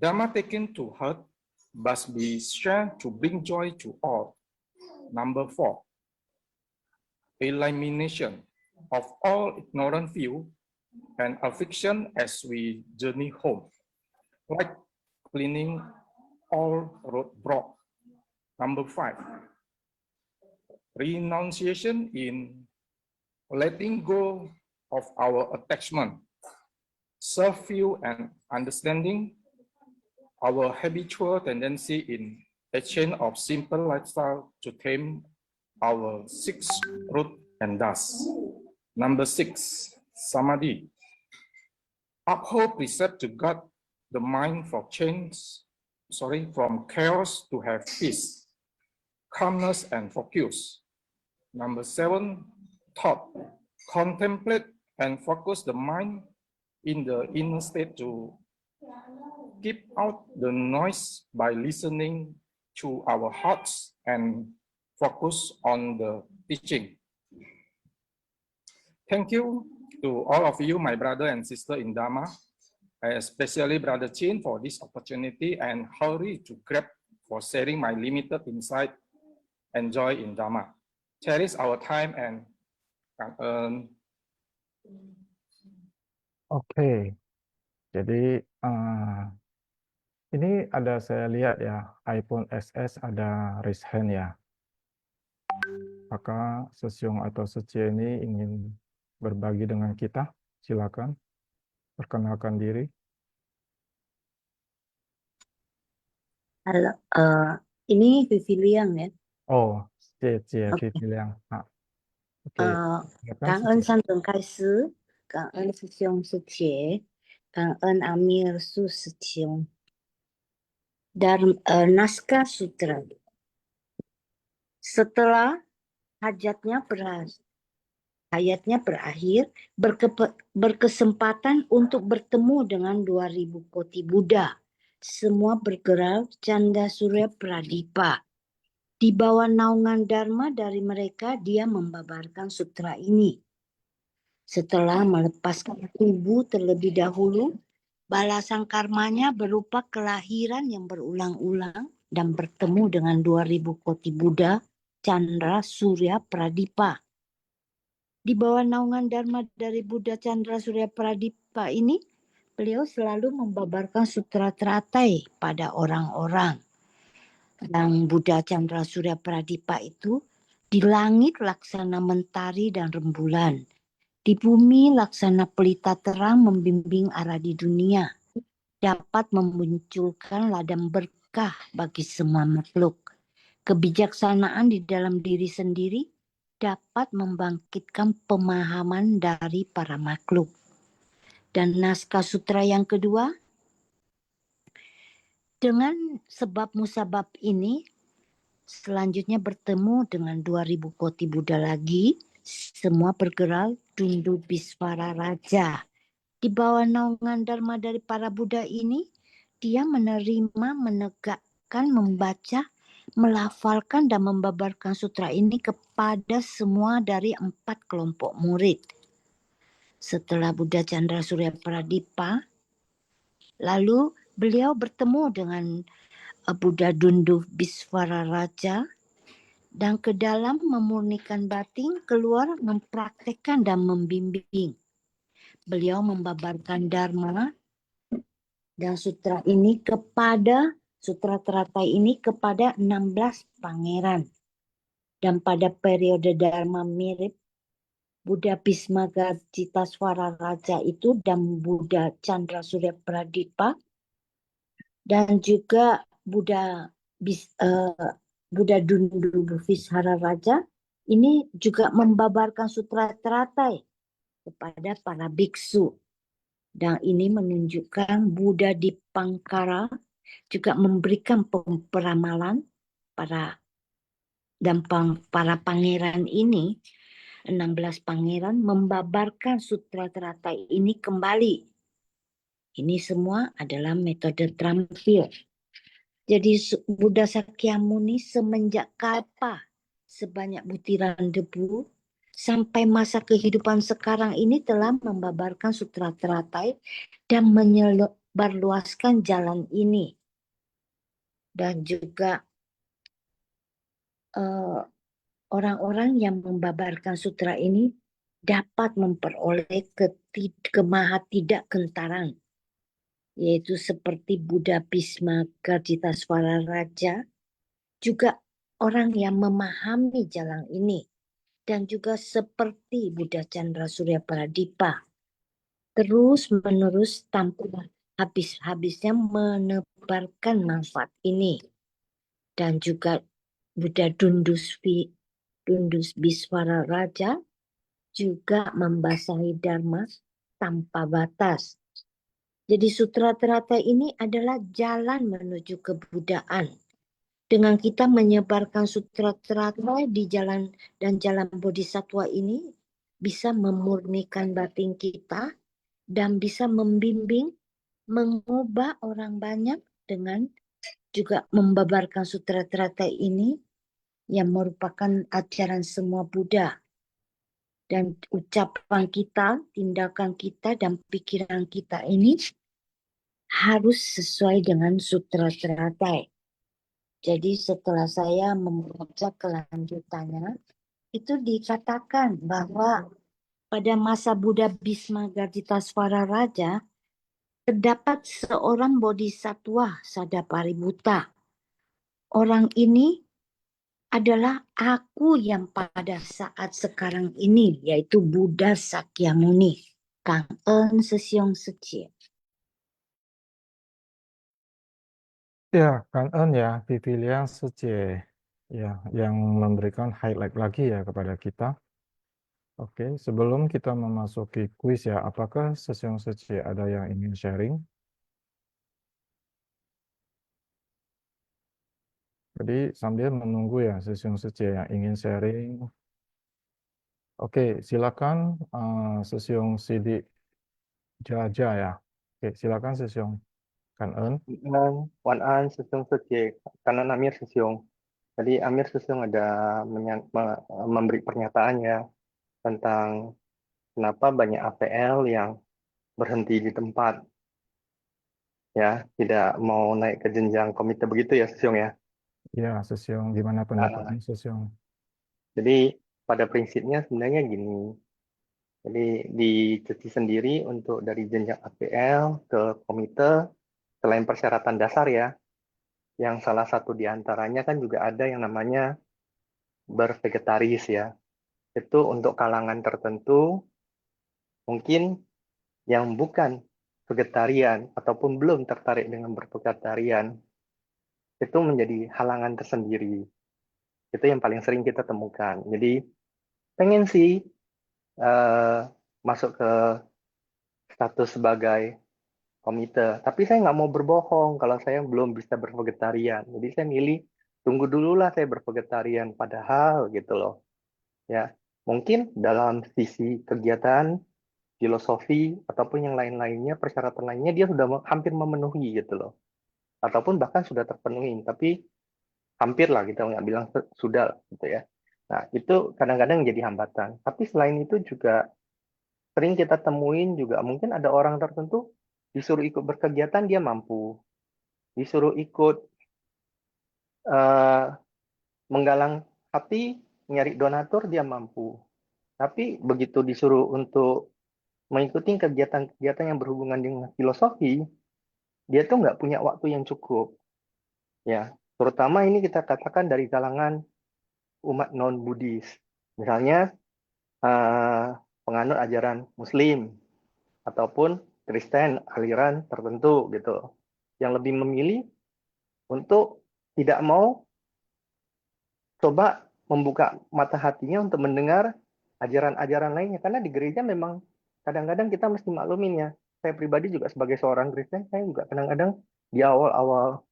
Dharma taken to heart must be shared to bring joy to all. Number 4, elimination of all ignorant view and affliction as we journey home, like cleaning all roadblock. Number 5, renunciation in letting go of our attachment, self-view and understanding our habitual tendency in exchange of simple lifestyle to tame our 6 root and dust. Number 6, samadhi. Uphold precept to guard the mind from from chaos to have peace, calmness and focus. Number 7, thought. Contemplate and focus the mind in the inner state to keep out the noise by listening to our hearts and focus on the teaching. Thank you to all of you, my brother and sister in Dharma, especially Brother Chin, for this opportunity, and hurry to grab for sharing my limited insight and joy in Dharma. Cherish our time and Oke, jadi ini ada saya lihat ya, iPhone SS ada raise hand ya. Apakah Sesyong atau Secie ini ingin berbagi dengan kita? Silakan, perkenalkan diri. Halo, ini Vivi Liang ya. Oh, Secie Oke. Vivi Liang. Oke, 感恩三尊开师，感恩师兄师姐，感恩阿弥尔苏师兄。Naskah sutra. Setelah hayatnya berakhir, berkesempatan untuk bertemu dengan 2000 koti Buddha. Semua bergerak Canda Surya Pradipa. Di bawah naungan Dharma dari mereka, dia membabarkan sutra ini. Setelah melepaskan tubuh terlebih dahulu, balasan karmanya berupa kelahiran yang berulang-ulang dan bertemu dengan 2000 koti Buddha, Chandra Surya Pradipa. Di bawah naungan Dharma dari Buddha Chandra Surya Pradipa ini, beliau selalu membabarkan sutra teratai pada orang-orang. Dan Buddha Chandra Surya Pradipa itu di langit laksana mentari dan rembulan. Di bumi laksana pelita terang membimbing arah di dunia. Dapat memunculkan ladang berkah bagi semua makhluk. Kebijaksanaan di dalam diri sendiri dapat membangkitkan pemahaman dari para makhluk. Dan naskah sutra yang kedua, dengan sebab musabab ini, selanjutnya bertemu dengan 2000 koti Buddha lagi, semua bergerak Dundu Biswara Raja. Di bawah naungan Dharma dari para Buddha ini, dia menerima, menegakkan, membaca, melafalkan dan membabarkan sutra ini kepada semua dari 4 kelompok murid. Setelah Buddha Chandra Surya Pradipa, lalu beliau bertemu dengan Buddha Dundu Biswara Raja dan ke dalam memurnikan batin, keluar mempraktekkan dan membimbing. Beliau membabarkan Dharma dan sutra teratai ini kepada 16 pangeran. Dan pada periode Dharma mirip, Buddha Bhisma Garjitaswara Raja itu dan Buddha Chandra Surya Pradipa dan juga Buddha Dundu Vishara Raja ini juga membabarkan sutra teratai kepada para biksu. Dan ini menunjukkan Buddha Dipangkara juga memberikan peramalan para pangeran ini, 16 pangeran membabarkan sutra teratai ini kembali. Ini semua adalah metode terampil. Jadi Buddha Sakyamuni semenjak kalpa sebanyak butiran debu sampai masa kehidupan sekarang ini telah membabarkan sutra teratai dan menyebarluaskan jalan ini. Dan juga orang-orang yang membabarkan sutra ini dapat memperoleh kemahatidakgentaran, yaitu seperti Buddha Bhisma Garjitaswara Raja, juga orang yang memahami jalan ini, dan juga seperti Buddha Chandra Surya Pradipa, terus-menerus tanpa habis-habisnya menebarkan manfaat ini. Dan juga Buddha Dundus Biswara Raja juga membasahi Dharma tanpa batas. Jadi sutra teratai ini adalah jalan menuju kebudaan. Dengan kita menyebarkan sutra teratai di jalan bodhisattva ini, bisa memurnikan batin kita dan bisa membimbing, mengubah orang banyak dengan juga membabarkan sutra teratai ini yang merupakan ajaran semua Buddha. Dan ucapan kita, tindakan kita, dan pikiran kita ini harus sesuai dengan sutra teratai. Jadi setelah saya membaca kelanjutannya, itu dikatakan bahwa pada masa Buddha Bhisma Garjitaswara Raja, terdapat seorang bodhisattva Sadapaributta. Orang ini adalah aku yang pada saat sekarang ini, yaitu Buddha Sakyamuni. Cảm ơn sư siêu sư chị. Ya, Kangen ya, Vivilian Suci ya, yang memberikan highlight lagi ya kepada kita. Oke, sebelum kita memasuki kuis ya, apakah Sesyong Suci ada yang ingin sharing? Jadi sambil menunggu ya Sesiung Sece yang ingin sharing. Oke, silakan Sesiung Sidik Jaja ya. Oke, silakan Sesiung Kanen. Wan An Sesiung Sece, kanan Amir Sesiung. Tadi Amir Sesiung ada memberi pernyataan ya tentang kenapa banyak APL yang berhenti di tempat, ya, tidak mau naik ke jenjang komite begitu ya Sesiung ya. Ya, Sesiung, gimana pendapatnya Sesiung? Jadi pada prinsipnya sebenarnya gini. Jadi di Ceci sendiri untuk dari jenjang APL ke komite, selain persyaratan dasar ya, yang salah satu diantaranya kan juga ada yang namanya bervegetaris ya. Itu untuk kalangan tertentu, mungkin yang bukan vegetarian ataupun belum tertarik dengan bervegetarian, itu menjadi halangan tersendiri. Itu yang paling sering kita temukan. Jadi pengen sih masuk ke status sebagai komite, tapi saya nggak mau berbohong kalau saya belum bisa bervegetarian. Jadi saya milih tunggu dulu lah saya bervegetarian. Padahal gitu loh, ya mungkin dalam sisi kegiatan, filosofi ataupun yang lain-lainnya, persyaratan lainnya dia sudah hampir memenuhi gitu loh, ataupun bahkan sudah terpenuhi. Tapi hampir lah, kita nggak bilang sudah gitu ya. Nah itu kadang-kadang jadi hambatan. Tapi selain itu juga sering kita temuin juga mungkin ada orang tertentu disuruh ikut berkegiatan dia mampu, disuruh ikut menggalang hati nyari donatur dia mampu, tapi begitu disuruh untuk mengikuti kegiatan-kegiatan yang berhubungan dengan filosofi, dia tuh nggak punya waktu yang cukup, ya. Terutama ini kita katakan dari kalangan umat non Buddhis, misalnya penganut ajaran Muslim ataupun Kristen aliran tertentu gitu, yang lebih memilih untuk tidak mau coba membuka mata hatinya untuk mendengar ajaran-ajaran lainnya, karena di gereja memang kadang-kadang kita mesti maklumin ya. Saya pribadi juga sebagai seorang Kristen, saya juga kadang-kadang di awal-awal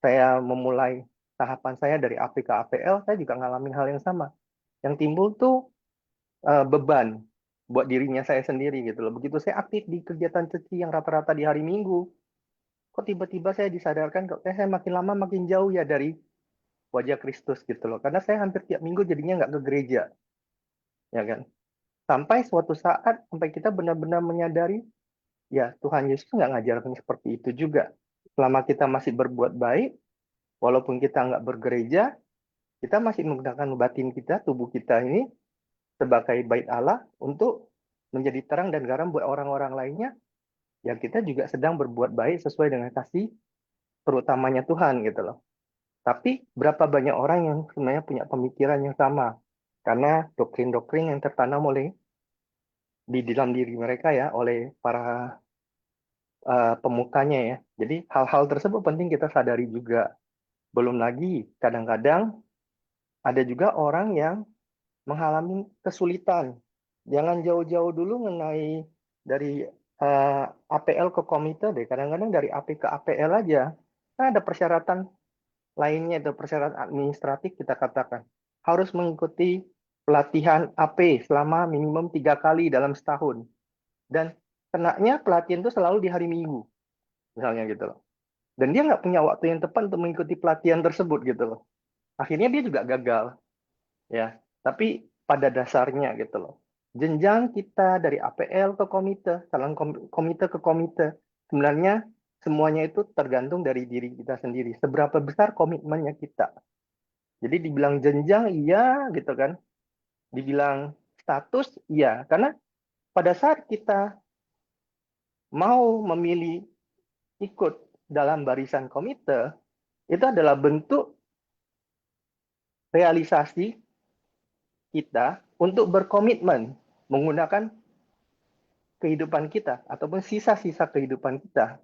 saya memulai tahapan saya dari AP ke APL, saya juga ngalamin hal yang sama. Yang timbul tuh beban buat dirinya saya sendiri gitu loh. Begitu saya aktif di kegiatan Ceci yang rata-rata di hari Minggu, kok tiba-tiba saya disadarkan kok saya makin lama makin jauh ya dari wajah Kristus gitu loh. Karena saya hampir tiap minggu jadinya nggak ke gereja, ya kan. Sampai suatu saat, sampai kita benar-benar menyadari, ya Tuhan Yesus nggak ngajarkan seperti itu juga. Selama kita masih berbuat baik, walaupun kita nggak bergereja, kita masih menggunakan batin kita, tubuh kita ini, sebagai bait Allah untuk menjadi terang dan garam buat orang-orang lainnya, ya kita juga sedang berbuat baik sesuai dengan kasih terutamanya Tuhan gitu loh. Tapi berapa banyak orang yang sebenarnya punya pemikiran yang sama, karena doktrin-doktrin yang tertanam oleh di dalam diri mereka ya, oleh para pemukanya ya. Jadi hal-hal tersebut penting kita sadari juga. Belum lagi kadang-kadang ada juga orang yang mengalami kesulitan. Jangan jauh-jauh dulu mengenai dari APL ke komite deh. Kadang-kadang dari AP ke APL aja. Kan ada persyaratan lainnya, itu persyaratan administratif kita katakan. Harus mengikuti pelatihan AP selama minimum 3 kali dalam setahun. Dan kenanya pelatihan itu selalu di hari Minggu, misalnya gitu loh. Dan dia nggak punya waktu yang tepat untuk mengikuti pelatihan tersebut gitu loh. Akhirnya dia juga gagal, ya. Tapi pada dasarnya gitu loh, jenjang kita dari APL ke komite, calon komite ke komite, sebenarnya semuanya itu tergantung dari diri kita sendiri. Seberapa besar komitmennya kita. Jadi dibilang jenjang iya gitu kan, dibilang status iya, karena pada saat kita mau memilih ikut dalam barisan komite, itu adalah bentuk realisasi kita untuk berkomitmen menggunakan kehidupan kita ataupun sisa-sisa kehidupan kita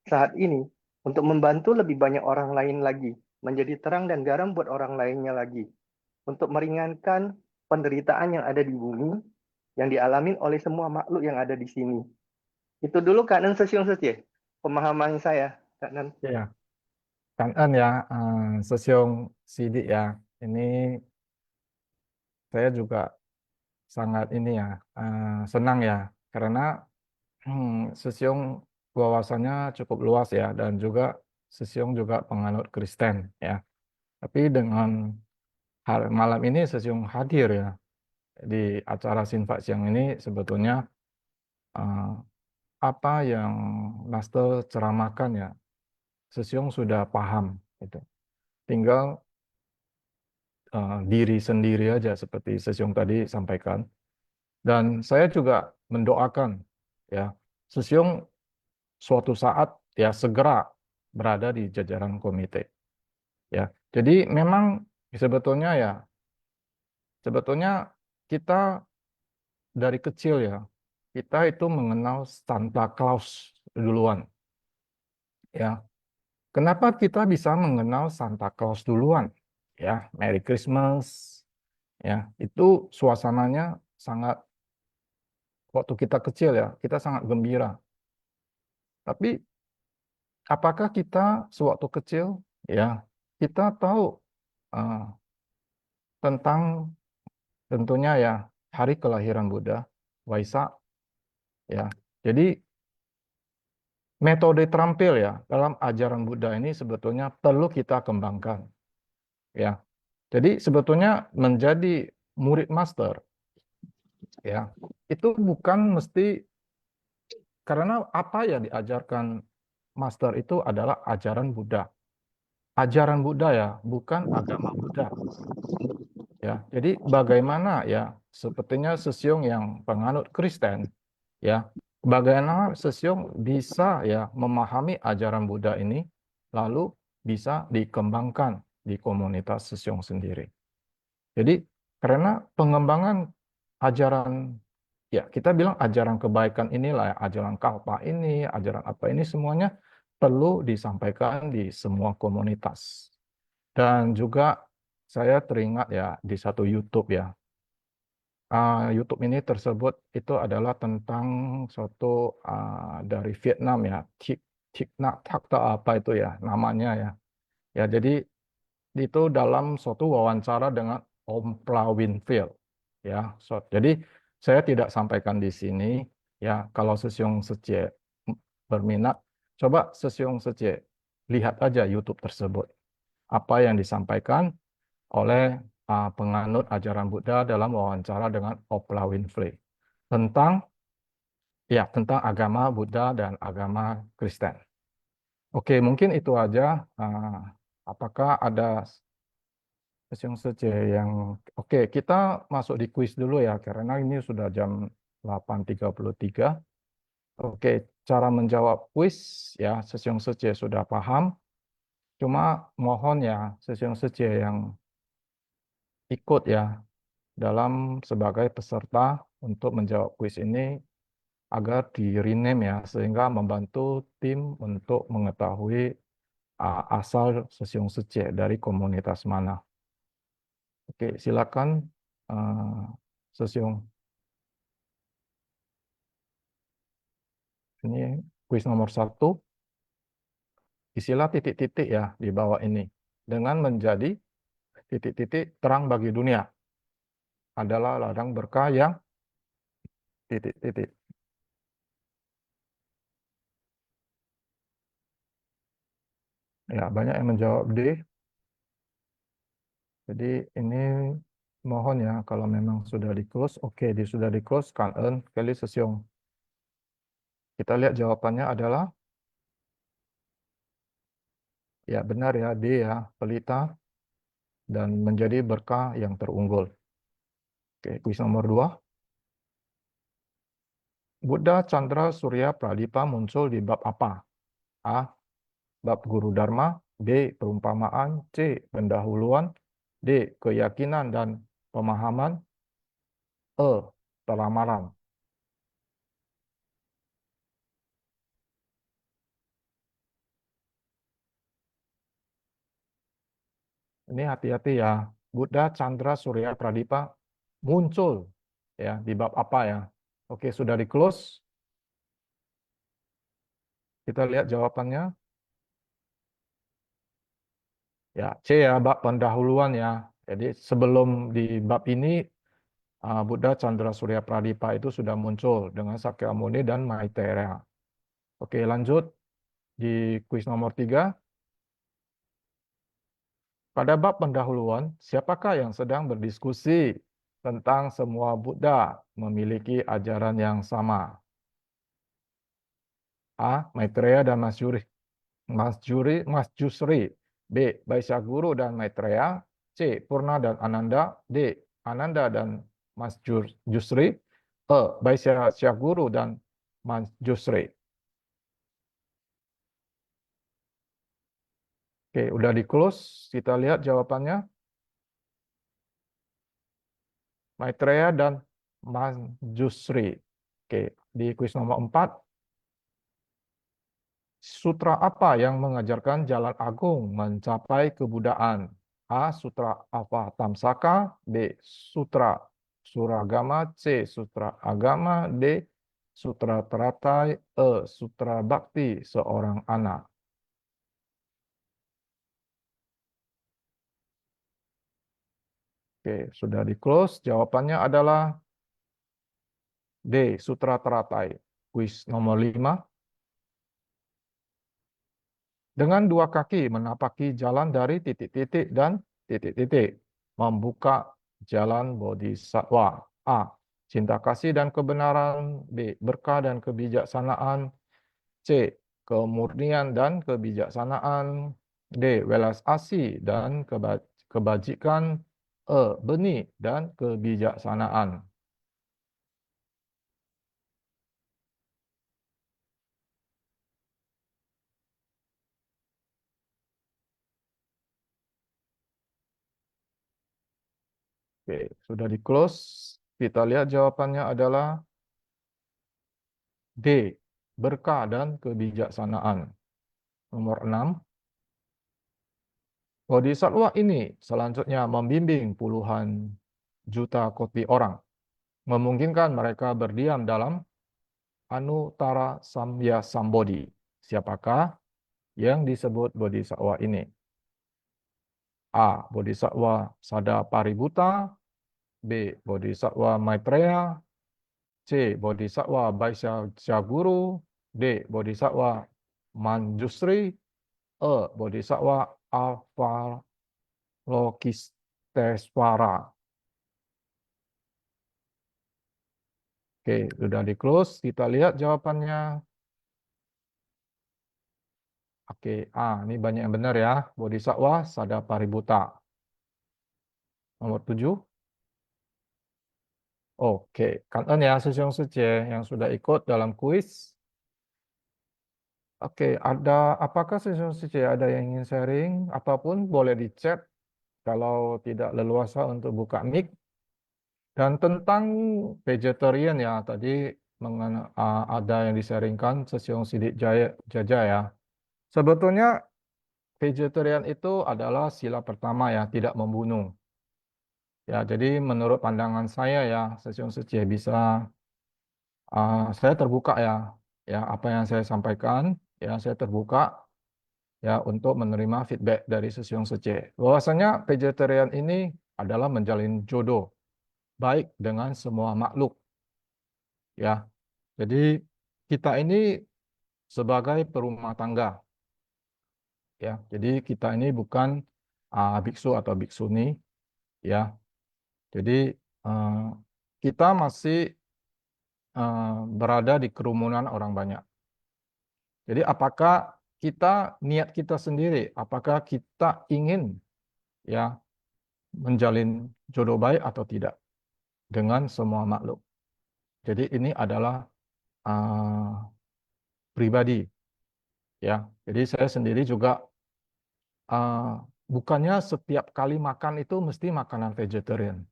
saat ini untuk membantu lebih banyak orang lain lagi, menjadi terang dan garam buat orang lainnya lagi, untuk meringankan penderitaan yang ada di bumi yang dialami oleh semua makhluk yang ada di sini. Itu dulu Kak Nen Sesiung Secie, pemahaman saya, Kak Nen. Ya. Kangen ya, Sesiong Sidik ya. Ini saya juga sangat ini ya, senang ya, karena Sesiong wawasannya cukup luas ya, dan juga Sesiong juga penganut Kristen ya. Tapi dengan malam ini Sesiong hadir ya di acara Sinfak siang ini, sebetulnya eh, apa yang Master ceramahkan ya, Sesiong sudah paham gitu. Tinggal diri sendiri aja seperti Sesiong tadi sampaikan. Dan saya juga mendoakan ya Sesiong suatu saat ya segera berada di jajaran komite ya. Jadi memang sebetulnya ya sebetulnya kita dari kecil ya kita itu mengenal Santa Claus duluan ya. Kenapa kita bisa mengenal Santa Claus duluan? Ya, Merry Christmas ya. Itu suasananya sangat waktu kita kecil ya, kita sangat gembira. Tapi apakah kita sewaktu kecil ya kita tahu eh, tentang tentunya ya hari kelahiran Buddha, Waisak ya. Jadi metode terampil ya dalam ajaran Buddha ini sebetulnya perlu kita kembangkan ya. Jadi sebetulnya menjadi murid master ya itu bukan mesti karena apa yang diajarkan master itu adalah ajaran Buddha. Ajaran Buddha ya, bukan agama Buddha. Ya, jadi bagaimana ya, sepertinya Sesiong yang penganut Kristen, ya, bagaimana Sesiong bisa ya memahami ajaran Buddha ini, lalu bisa dikembangkan di komunitas Sesiong sendiri. Jadi karena pengembangan ajaran, ya kita bilang ajaran kebaikan inilah, ya, ajaran Kalpa ini, ajaran apa ini semuanya perlu disampaikan di semua komunitas. Dan juga saya teringat ya di satu YouTube ya. YouTube ini tersebut itu adalah tentang suatu dari Vietnam ya, Thich Nhat Hanh atau apa itu ya namanya ya. Ya jadi itu dalam suatu wawancara dengan Om Pra Winfield ya. Jadi saya tidak sampaikan di sini ya. Kalau Sesiong Sece berminat, coba Sesiong Sece lihat aja YouTube tersebut. Apa yang disampaikan oleh penganut ajaran Buddha dalam wawancara dengan Oprah Winfrey tentang tentang agama Buddha dan agama Kristen. Oke, mungkin itu aja. Apakah ada yang yang oke, kita masuk di kuis dulu ya karena ini sudah jam 8.33. Oke, cara menjawab kuis ya Sesiong Sece sudah paham. Cuma mohon ya Sesiong Sece yang ikut ya dalam sebagai peserta untuk menjawab kuis ini agar di rename ya sehingga membantu tim untuk mengetahui asal Sesiong Sece dari komunitas mana. Oke, silakan Sesiong. Ini kuis nomor 1. Isilah titik-titik ya di bawah ini dengan menjadi titik-titik terang bagi dunia adalah ladang berkah yang titik-titik. Ya, banyak yang menjawab D. Jadi ini mohon ya kalau memang sudah di close, oke, sudah di close, Kangen Kelly Sesiong. Kita lihat jawabannya adalah ya benar ya D ya, pelita dan menjadi berkah yang terunggul. Oke, kuis nomor 2. Buddha Chandra Surya Pradipa muncul di bab apa? A. Bab Guru Dharma. B. Perumpamaan. C. Pendahuluan. D. Keyakinan dan pemahaman. E. Pelamaran. Ini hati-hati ya. Buddha Chandra Surya Pradipa muncul ya di bab apa ya? Oke, sudah di close. Kita lihat jawabannya. Ya, C ya, bab pendahuluan ya. Jadi sebelum di bab ini Buddha Chandra Surya Pradipa itu sudah muncul dengan Sakyamuni dan Maitreya. Oke, lanjut di kuis nomor 3. Pada bab pendahuluan, siapakah yang sedang berdiskusi tentang semua Buddha memiliki ajaran yang sama? A. Maitreya dan Mas Jusri. B. Guru dan Maitreya. C. Purna dan Ananda. D. Ananda dan Mas Jusri. E. Guru dan Mas Jusri. Oke, udah di close. Kita lihat jawabannya. Maitreya dan Mas Jusri. Oke, di kuis nomor 4. Sutra apa yang mengajarkan jalan agung mencapai kebudaan? A. Sutra Avatamsaka. B. Sutra Suragama. C. Sutra Agama. D. Sutra Teratai. E. Sutra Bakti seorang anak. Oke, sudah di close. Jawabannya adalah D. Sutra Teratai. Kuis nomor 5. Dengan dua kaki menapaki jalan dari titik-titik dan titik-titik. Membuka jalan bodhisattva. A. Cinta kasih dan kebenaran. B. Berkah dan kebijaksanaan. C. Kemurnian dan kebijaksanaan. D. Welas asih dan kebajikan. E. Benih dan kebijaksanaan. Oke, sudah di close. Kita lihat jawabannya adalah D. Berkah dan kebijaksanaan. Nomor 6. Bodhisattva ini selanjutnya membimbing puluhan juta koti orang, memungkinkan mereka berdiam dalam Anuttara Samya Sambodhi. Siapakah yang disebut Bodhisattva ini? A. Bodhisattva Sada Paributta. B. Bodhisattva Maitreya. C. Bodhisattva Vaisya Guru. D. Bodhisattva Manjusri. E. Bodhisattva Avalokitesvara. Oke, sudah di close. Kita lihat jawabannya. Oke, ini banyak yang benar ya. Bodhisattva Sada Paributta. Nomor 7. Oke, kangen ya Sesiong Sece yang sudah ikut dalam kuis. Oke, apakah Sesiong Sece ada yang ingin sharing? Ataupun boleh di chat kalau tidak leluasa untuk buka mic. Dan tentang vegetarian ya, tadi ada yang disaringkan Sesiong Sidik Jaja ya. Sebetulnya vegetarian itu adalah sila pertama ya, tidak membunuh. Ya, jadi menurut pandangan saya ya, Sesiong Sece bisa, saya terbuka ya apa yang saya sampaikan, ya saya terbuka ya untuk menerima feedback dari Sesiong Sece. Bahwasanya vegetarian ini adalah menjalin jodoh baik dengan semua makhluk. Ya, jadi kita ini sebagai perumah tangga, ya. Jadi kita ini bukan biksu atau biksuni, ya. Jadi kita masih berada di kerumunan orang banyak. Jadi apakah niat kita sendiri, apakah kita ingin ya menjalin jodoh baik atau tidak dengan semua makhluk. Jadi ini adalah pribadi, ya. Jadi saya sendiri juga bukannya setiap kali makan itu mesti makanan vegetarian,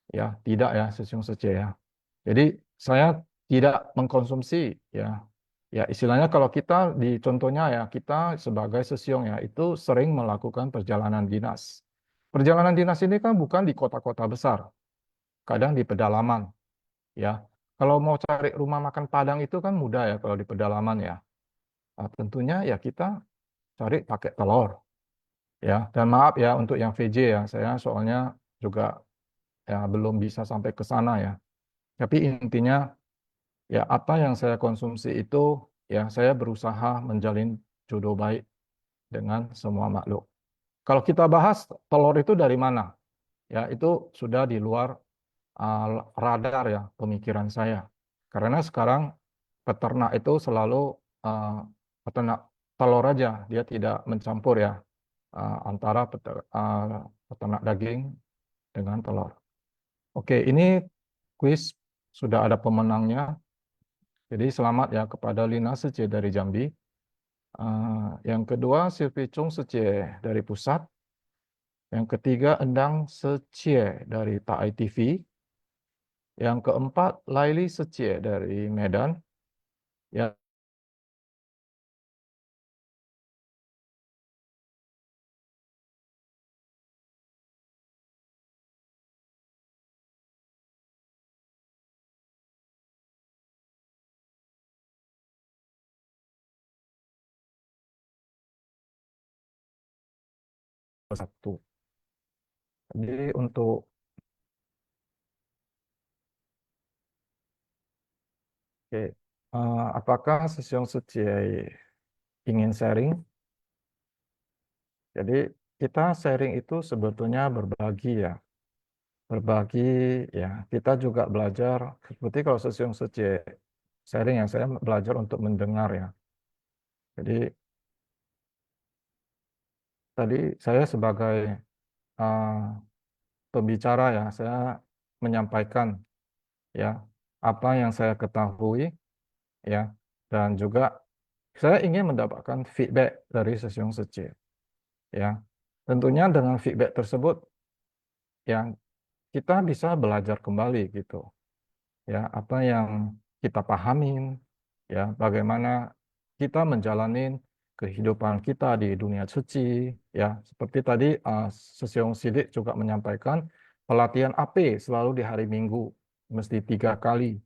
ya. Tidak ya, Sesiong Sece ya. Jadi saya tidak mengkonsumsi ya istilahnya kalau kita contohnya ya kita sebagai Sesiong ya itu sering melakukan perjalanan dinas. Perjalanan dinas ini kan bukan di kota-kota besar, kadang di pedalaman, ya. Kalau mau cari rumah makan Padang itu kan mudah ya kalau di pedalaman ya. Tentunya ya kita cari pakai telur, Ya, dan maaf ya untuk yang VJ ya, saya soalnya juga ya belum bisa sampai ke sana ya. Tapi intinya ya apa yang saya konsumsi itu ya saya berusaha menjalin jodoh baik dengan semua makhluk. Kalau kita bahas telur itu dari mana? Ya, itu sudah di luar radar ya pemikiran saya. Karena sekarang peternak itu selalu uh, peternak telur aja, dia tidak mencampur ya antara peternak daging dengan telur. Oke, ini kuis sudah ada pemenangnya. Jadi selamat ya kepada Lina Sece dari Jambi. Yang kedua Silvi Chung Sece dari Pusat. Yang ketiga Endang Secie dari Tai TV. Yang keempat Laili Secie dari Medan. Yang satu. Jadi untuk oke, apakah Sesyong Secie ingin sharing? Jadi kita sharing itu sebetulnya berbagi ya. Berbagi ya. Kita juga belajar seperti kalau Sesyong Secie sharing yang saya belajar untuk mendengar ya. Jadi tadi saya sebagai uh, pembicara ya, saya menyampaikan ya apa yang saya ketahui ya, dan juga saya ingin mendapatkan feedback dari Sesyong Secie ya. Tentunya dengan feedback tersebut yang kita bisa belajar kembali gitu ya, apa yang kita pahamin ya, bagaimana kita menjalani kehidupan kita di dunia suci ya, seperti tadi Sesyong Sidik juga menyampaikan pelatihan AP selalu di hari Minggu mesti 3 kali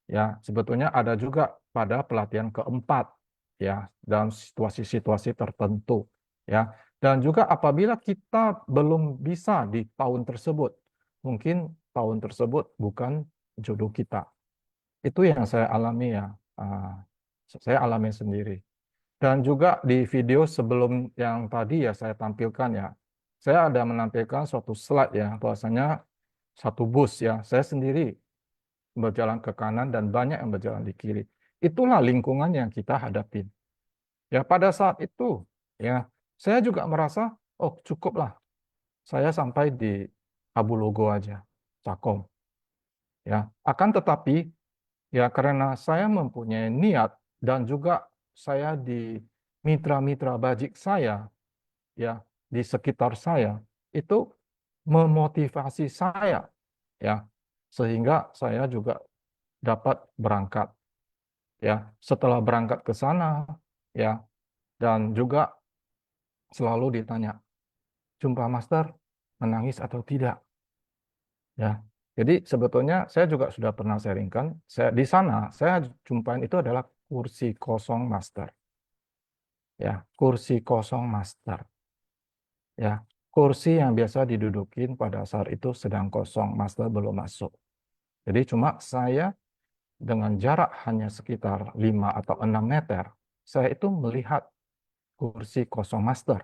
ya, sebetulnya ada juga pada pelatihan keempat ya dalam situasi-situasi tertentu ya, dan juga apabila kita belum bisa di tahun tersebut, mungkin tahun tersebut bukan jodoh kita. Itu yang saya alami ya. Saya alami sendiri. Dan juga di video sebelum yang tadi ya saya tampilkan ya. Saya ada menampilkan suatu slide ya, bahwasanya satu bus ya. Saya sendiri berjalan ke kanan dan banyak yang berjalan di kiri. Itulah lingkungan yang kita hadapin. Ya pada saat itu ya saya juga merasa oh cukuplah. Saya sampai di Abu Logo aja, Cakom. Ya, akan tetapi ya karena saya mempunyai niat dan juga saya di mitra-mitra bajik saya ya di sekitar saya itu memotivasi saya ya, sehingga saya juga dapat berangkat ya. Setelah berangkat ke sana ya, dan juga selalu ditanya, jumpa master menangis atau tidak ya. Jadi sebetulnya saya juga sudah pernah sharingkan, saya di sana saya jumpain itu adalah kursi kosong master. Ya, kursi kosong master. Ya, kursi yang biasa didudukin pada saat itu sedang kosong, master belum masuk. Jadi cuma saya dengan jarak hanya sekitar 5 atau 6 meter, saya itu melihat kursi kosong master.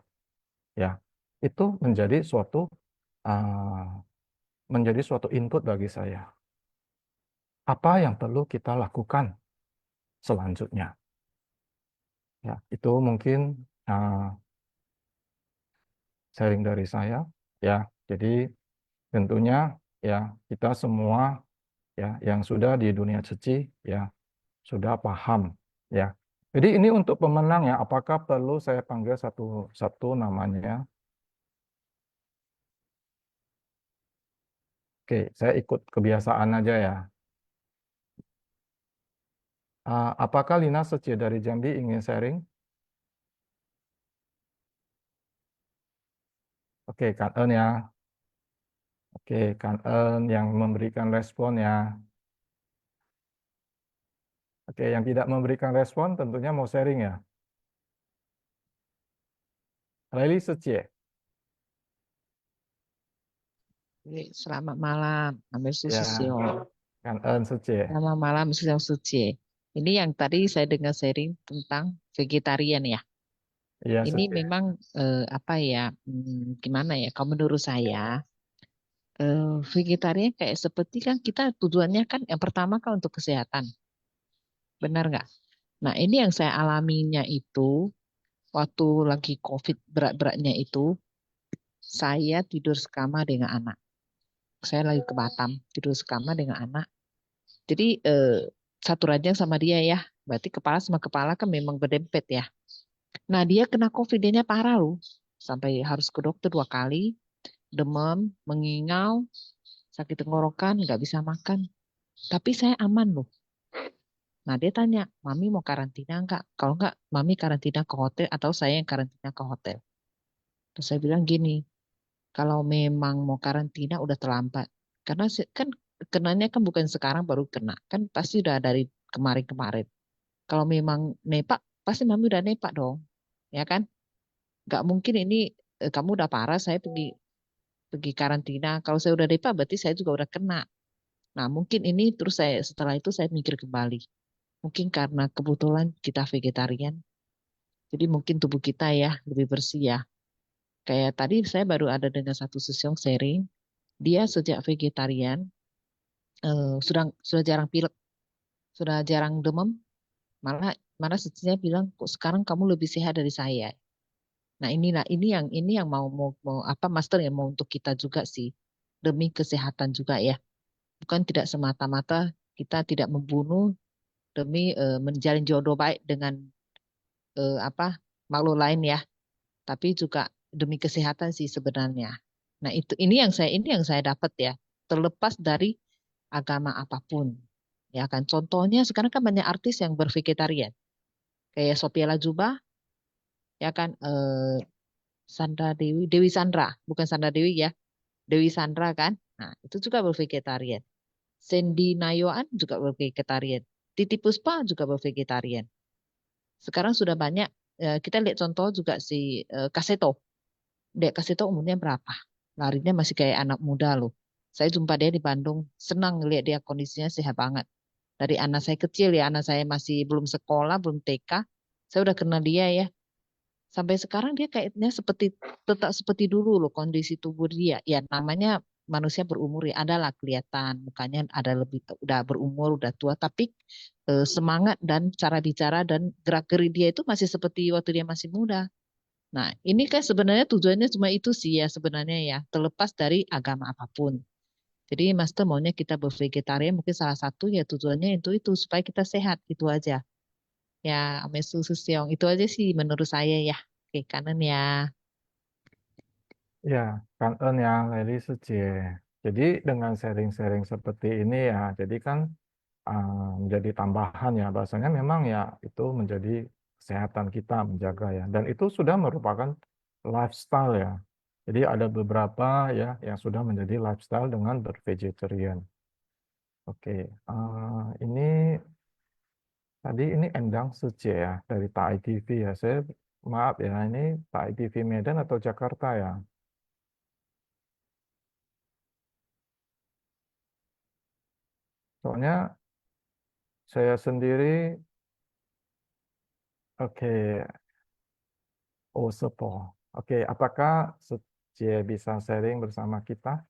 Ya, itu uh, menjadi suatu input bagi saya. Apa yang perlu kita lakukan selanjutnya? Ya, itu mungkin sharing dari saya. Ya, jadi tentunya ya kita semua ya yang sudah di dunia suci ya sudah paham ya. Jadi ini untuk pemenang ya, apakah perlu saya panggil satu-satu namanya? Oke, saya ikut kebiasaan aja ya. Apakah Lina Secie dari Jambi ingin sharing? Oke, Kak En ya. Oke, Kak En yang memberikan respon ya. Oke, yang tidak memberikan respon tentunya mau sharing ya. Laili Secie. Selamat malam, Amir Ya, Susio. Kang En Suci. Selamat malam, Susio Suci. Ini yang tadi saya dengar sharing tentang vegetarian ya. Iya, Ini Suci. memang apa ya, gimana ya? Kalau menurut saya vegetarian kayak seperti kan kita tujuannya kan yang pertama kan untuk kesehatan, benar nggak? Nah ini yang saya alaminya itu waktu lagi COVID berat-beratnya itu saya tidur sekamar dengan anak. Saya lagi ke Batam tidur sekamar dengan anak. Jadi satu ranjang sama dia ya. Berarti kepala sama kepala kan memang berdempet ya. Nah dia kena COVID, dia parah loh. Sampai harus ke dokter 2 kali. Demam, mengingau, sakit tenggorokan, nggak bisa makan. Tapi saya aman loh. Nah dia tanya, Mami mau karantina nggak? Kalau nggak, Mami karantina ke hotel atau saya yang karantina ke hotel. Terus saya bilang gini, kalau memang mau karantina udah terlambat. Karena kan kenanya kan bukan sekarang baru kena. Kan pasti udah dari kemarin-kemarin. Kalau memang nepak, pasti Mami udah nepak dong. Ya kan? Nggak mungkin ini kamu udah parah, saya pergi karantina. Kalau saya udah nepak, berarti saya juga udah kena. Nah, mungkin ini terus saya setelah itu saya mikir kembali. Mungkin karena kebetulan kita vegetarian, jadi mungkin tubuh kita ya lebih bersih ya. Kayak tadi saya baru ada dengan satu sesiong sharing, dia sejak vegetarian sudah jarang pilek, sudah jarang demam, malah malah setinya bilang kok sekarang kamu lebih sehat dari saya. Nah ini yang mau apa master yang mau untuk kita juga sih demi kesehatan juga ya. Bukan tidak semata-mata kita tidak membunuh demi menjalin jodoh baik dengan apa makhluk lain ya, tapi juga demi kesehatan sih sebenarnya. Nah ini yang saya dapat ya, terlepas dari agama apapun. Ya kan contohnya sekarang kan banyak artis yang bervegetarian kayak Sophia Latjuba ya kan Sandra Dewi Sandra, bukan Sandra Dewi ya, Dewi Sandra kan. Nah, itu juga bervegetarian. Sandy Nayoan juga bervegetarian. Titi Puspa juga bervegetarian. Sekarang sudah banyak kita lihat contoh juga si Kaseto. Dek Kaseto umurnya berapa? Larinya masih kayak anak muda loh. Saya jumpa dia di Bandung, senang lihat dia kondisinya sehat banget. Dari anak saya kecil ya, anak saya masih belum sekolah, belum TK, saya udah kenal dia ya. Sampai sekarang dia kayaknya tetap seperti dulu loh kondisi tubuh dia. Ya namanya manusia berumur ya adalah kelihatan mukanya ada lebih udah berumur, udah tua, tapi semangat dan cara bicara dan gerak-gerik dia itu masih seperti waktu dia masih muda. Nah, ini kan sebenarnya tujuannya cuma itu sih ya sebenarnya ya, terlepas dari agama apapun. Jadi Master maunya kita bervegetarian mungkin salah satu ya tujuannya itu supaya kita sehat itu aja. Ya, Amesu Susiong itu aja sih menurut saya ya. Oke, kanan ya. Ya, Kang En ya, Leli Suci. Jadi dengan sharing-sharing seperti ini ya, jadi kan menjadi tambahan ya, bahasanya memang ya itu menjadi kesehatan kita menjaga ya. Dan itu sudah merupakan lifestyle ya. Jadi ada beberapa ya yang sudah menjadi lifestyle dengan bervegetarian. Oke, ini tadi ini Endang Suci ya dari TAI TV ya. Saya maaf ya, ini TAI TV Medan atau Jakarta ya. Soalnya saya sendiri, oke, oh Sepo. Oke, apakah Suci bisa sharing bersama kita?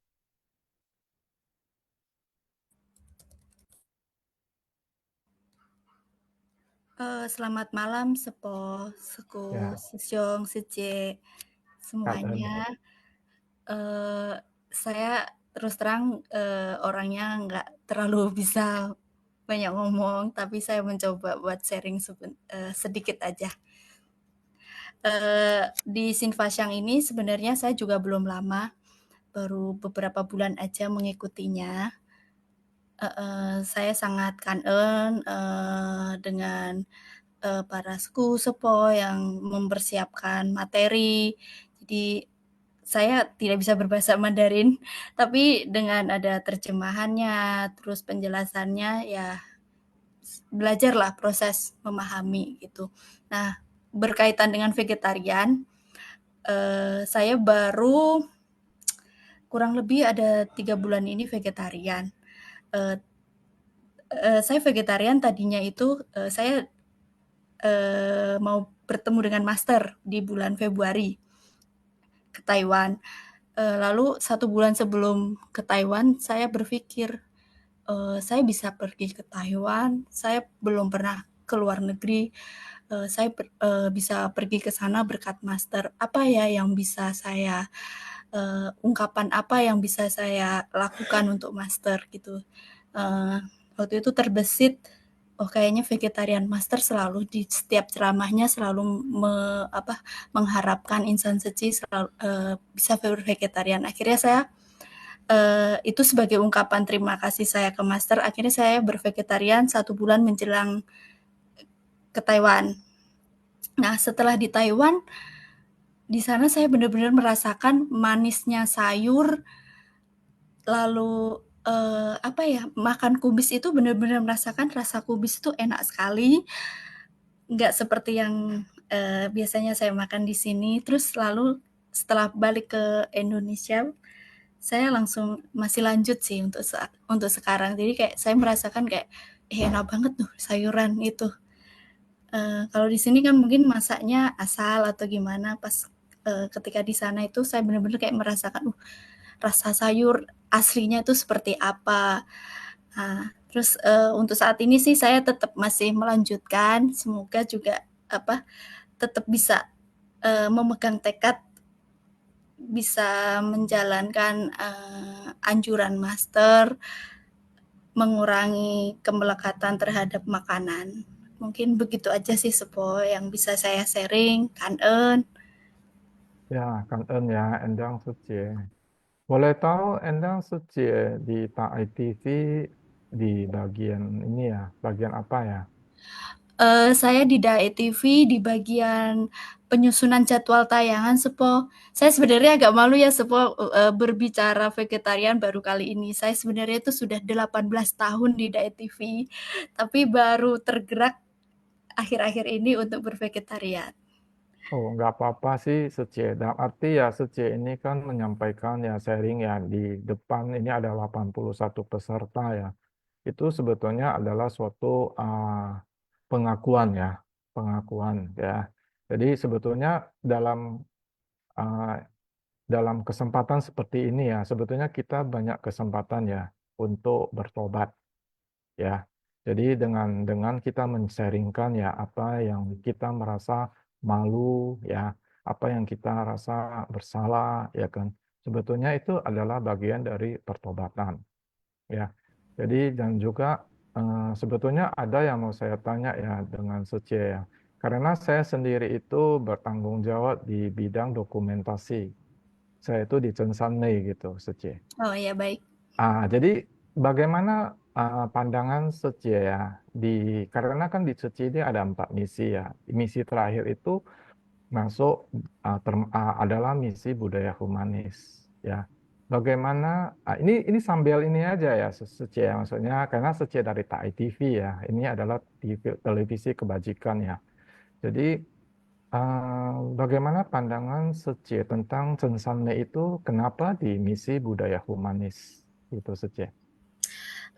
Selamat malam Sepo, Seku, Ya, Sesyong, Sece, Kang En. semuanya. Saya terus terang orangnya nggak terlalu bisa banyak ngomong, tapi saya mencoba buat sharing sedikit aja. Di Sinfasyang ini sebenarnya saya juga belum lama, baru beberapa bulan aja mengikutinya. Saya sangat kangen dengan para suku Sepo yang mempersiapkan materi. Jadi saya tidak bisa berbahasa Mandarin, tapi dengan ada terjemahannya, terus penjelasannya ya belajarlah proses memahami gitu. Nah, berkaitan dengan vegetarian, saya baru kurang lebih ada 3 bulan ini vegetarian. Saya vegetarian tadinya itu saya mau bertemu dengan master di bulan Februari ke Taiwan. Lalu 1 bulan sebelum ke Taiwan saya berpikir, saya bisa pergi ke Taiwan, saya belum pernah ke luar negeri, saya bisa pergi ke sana berkat master. Apa ya yang bisa saya ungkapan apa yang bisa saya lakukan untuk master gitu. Waktu itu terbesit, oh kayaknya vegetarian master selalu di setiap ceramahnya selalu mengharapkan insan suci selalu bisa vegetarian. Akhirnya saya itu sebagai ungkapan terima kasih saya ke master, akhirnya saya bervegetarian 1 bulan menjelang ke Taiwan. Nah, setelah di Taiwan, di sana saya benar-benar merasakan manisnya sayur, lalu makan kubis itu benar-benar merasakan rasa kubis itu enak sekali, nggak seperti yang biasanya saya makan di sini. Terus lalu setelah balik ke Indonesia, saya langsung masih lanjut sih untuk sekarang. Jadi kayak saya merasakan kayak enak banget tuh sayuran itu. Kalau di sini kan mungkin masaknya asal atau gimana, pas ketika di sana itu saya benar-benar kayak merasakan rasa sayur aslinya itu seperti apa. Nah, terus untuk saat ini sih saya tetap masih melanjutkan, semoga juga tetap bisa memegang tekad bisa menjalankan anjuran master, mengurangi kemelekatan terhadap makanan. Mungkin begitu aja sih Sepo yang bisa saya sharing. Kangen. Ya, kangen ya, Endang Suci. Boleh tahu Endang Suci di TAI TV di bagian ini ya, bagian apa ya? Saya di DAE TV di bagian penyusunan jadwal tayangan Sepo. Saya sebenarnya agak malu ya Sepo berbicara vegetarian baru kali ini. Saya sebenarnya itu sudah 18 tahun di DAE TV, tapi baru tergerak akhir-akhir ini untuk bervegetarian. Oh, nggak apa-apa sih, Suci. Dalam arti ya, Suci ini kan menyampaikan ya, sharing ya, di depan ini ada 81 peserta ya. Itu sebetulnya adalah suatu pengakuan ya, pengakuan ya. Jadi sebetulnya dalam uh, dalam kesempatan seperti ini ya, sebetulnya kita banyak kesempatan ya untuk bertobat ya. Jadi dengan kita men-sharingkan ya apa yang kita merasa malu ya, apa yang kita rasa bersalah ya kan. Sebetulnya itu adalah bagian dari pertobatan ya. Jadi dan juga sebetulnya ada yang mau saya tanya ya dengan Suci ya. Karena saya sendiri itu bertanggung jawab di bidang dokumentasi. Saya itu di Chensanmei gitu, Suci. Oh ya baik. Jadi bagaimana pandangan Suci ya karena kan di Suci ini ada 4 misi ya. Misi terakhir itu masuk adalah misi budaya humanis ya. Bagaimana ini sambil ini aja ya Suci ya, maksudnya karena Suci dari TAI TV ya. Ini adalah televisi kebajikan ya. Jadi bagaimana pandangan Suci tentang Chensanmei itu kenapa di misi budaya humanis itu Suci?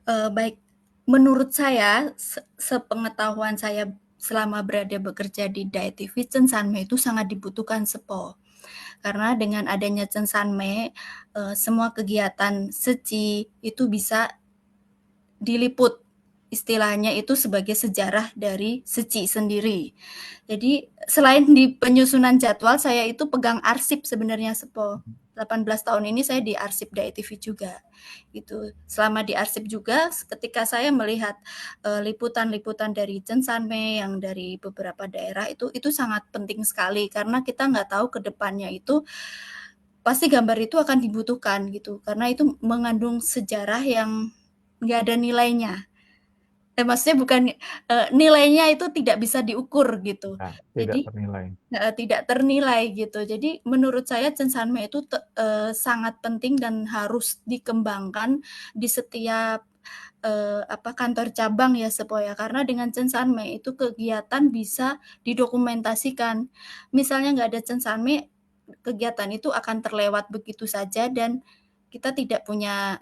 Baik, menurut saya, sepengetahuan saya selama berada bekerja di DAE TV, Chensanmei itu sangat dibutuhkan Sepo. Karena dengan adanya Chensanmei, semua kegiatan suci itu bisa diliput. Istilahnya itu sebagai sejarah dari suci sendiri. Jadi selain di penyusunan jadwal, saya itu pegang arsip sebenarnya Sepo. 18 tahun ini saya di arsip DAE TV juga. Gitu. Selama di arsip juga, ketika saya melihat liputan-liputan dari Chensanmei yang dari beberapa daerah itu sangat penting sekali karena kita nggak tahu ke depannya itu pasti gambar itu akan dibutuhkan gitu karena itu mengandung sejarah yang nggak ada nilainya. Maksudnya bukan nilainya itu tidak bisa diukur gitu. Ya, Jadi tidak ternilai. tidak ternilai gitu. Jadi menurut saya Chensanmei itu sangat penting dan harus dikembangkan di setiap kantor cabang ya Sepo ya. Karena dengan Chensanmei itu kegiatan bisa didokumentasikan. Misalnya nggak ada Chensanmei, kegiatan itu akan terlewat begitu saja dan kita tidak punya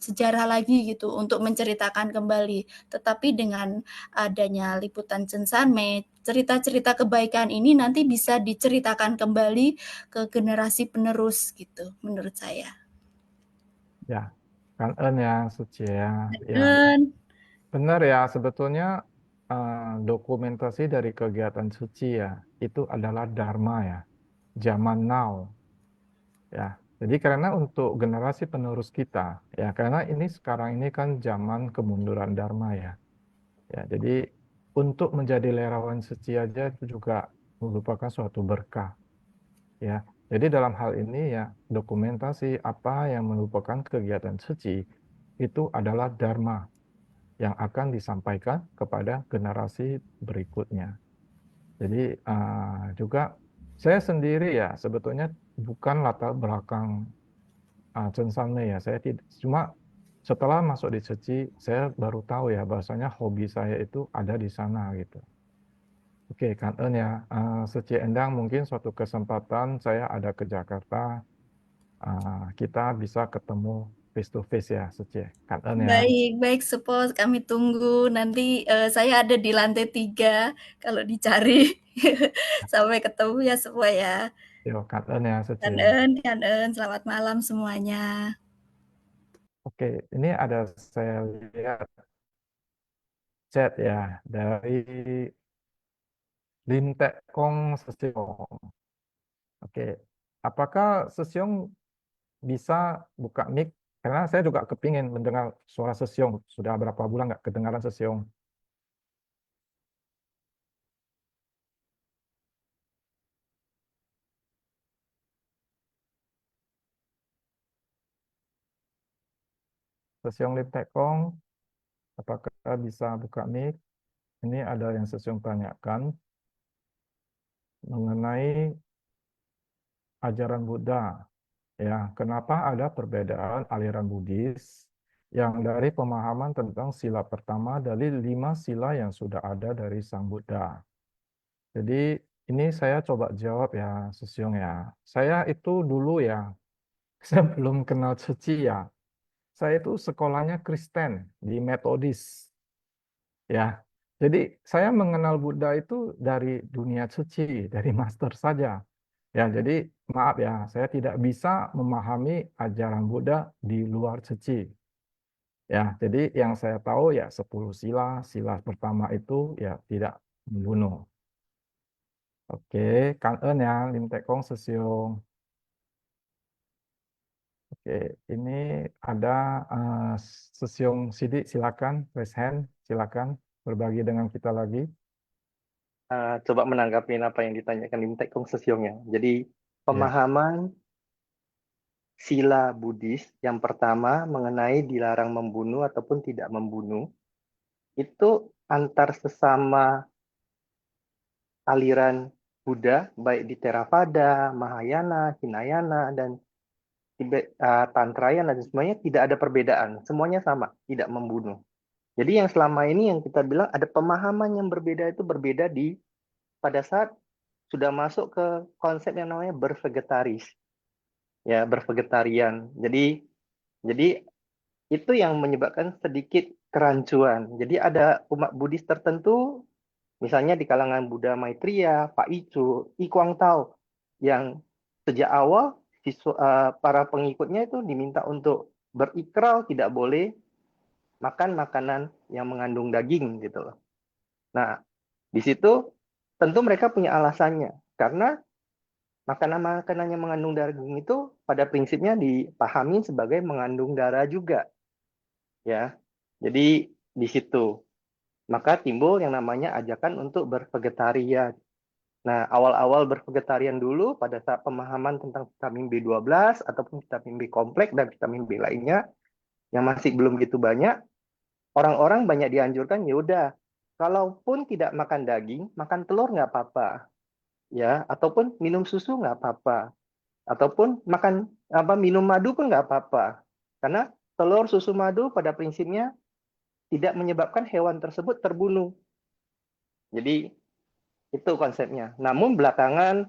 sejarah lagi gitu untuk menceritakan kembali. Tetapi dengan adanya liputan Censame, cerita-cerita kebaikan ini nanti bisa diceritakan kembali ke generasi penerus gitu menurut saya. Ya, kangen ya Suci ya. Ya, Dan benar ya. Sebetulnya dokumentasi dari kegiatan Suci ya, itu adalah Dharma ya, zaman now. Ya, jadi karena untuk generasi penerus kita, ya karena ini sekarang ini kan zaman kemunduran Dharma ya. Ya, jadi untuk menjadi lerawan suci aja itu juga merupakan suatu berkah. Ya, jadi dalam hal ini ya dokumentasi apa yang merupakan kegiatan suci itu adalah Dharma yang akan disampaikan kepada generasi berikutnya. Jadi juga saya sendiri ya sebetulnya bukan latar belakang Censame ya. Saya tidak cuma setelah masuk di Suci, saya baru tahu ya bahwasanya hobi saya itu ada di sana gitu. Oke, Kangen ya. Suci Endang mungkin suatu kesempatan saya ada ke Jakarta, kita bisa ketemu face to face ya, Suci. Kangen ya. baik, support kami tunggu. Nanti saya ada di lantai 3 kalau dicari. Sampai ketemu ya semua ya. Yo, Kangen ya, Suci. Kanen, selamat malam semuanya. Oke, ini ada saya lihat chat ya dari Lim Tek Kong Sesiong. Oke, apakah Sesiong bisa buka mic? Karena saya juga kepingin mendengar suara Sesiong. Sudah berapa bulan nggak kedengaran Sesiong? Sesiong Lim Tek Kong, apakah bisa buka mic? Ini ada yang Sesiong tanyakan mengenai ajaran Buddha. Ya, kenapa ada perbedaan aliran Buddhis yang dari pemahaman tentang sila pertama dari 5 sila yang sudah ada dari Sang Buddha. Jadi ini saya coba jawab ya, Sesiong ya. Saya itu dulu ya, saya belum kenal Suci ya. Saya itu sekolahnya Kristen di Metodis. Ya, jadi saya mengenal Buddha itu dari dunia suci, dari master saja. Ya, jadi maaf ya, saya tidak bisa memahami ajaran Buddha di luar suci. Ya, jadi yang saya tahu ya 10 sila, sila pertama itu ya tidak membunuh. Oke, Kangen ya, Lim Tek Kong Sesiong. Oke, ini ada Sesiong Sidik, silakan, raise hand, silakan berbagi dengan kita lagi. Coba menanggapi apa yang ditanyakan Lim Tek Kong Sesiongnya. Jadi pemahaman sila Buddhis yang pertama mengenai dilarang membunuh ataupun tidak membunuh itu antar sesama aliran Buddha baik di Theravada, Mahayana, Hinayana dan Tantrayana dan semuanya tidak ada perbedaan, semuanya sama, tidak membunuh. Jadi yang selama ini yang kita bilang ada pemahaman yang berbeda itu berbeda di pada saat sudah masuk ke konsep yang namanya bervegetaris. Ya, bervegetarian. Jadi itu yang menyebabkan sedikit kerancuan. Jadi ada umat Buddhis tertentu, misalnya di kalangan Buddha Maitreya, Pak Ichu, I Kuang Tao, yang sejak awal para pengikutnya itu diminta untuk berikrar tidak boleh makan makanan yang mengandung daging gitu loh. Nah, di situ tentu mereka punya alasannya karena makanan-makanan yang mengandung daging itu pada prinsipnya dipahami sebagai mengandung darah juga. Ya. Jadi di situ maka timbul yang namanya ajakan untuk bervegetarian. Nah, awal-awal bervegetarian dulu pada saat pemahaman tentang vitamin B12 ataupun vitamin B kompleks dan vitamin B lainnya yang masih belum begitu banyak, orang-orang banyak dianjurkan ya udah, kalaupun tidak makan daging, makan telur nggak apa-apa. Ya, ataupun minum susu nggak apa-apa. Ataupun makan minum madu pun nggak apa-apa. Karena telur, susu, madu pada prinsipnya tidak menyebabkan hewan tersebut terbunuh. Jadi itu konsepnya. Namun belakangan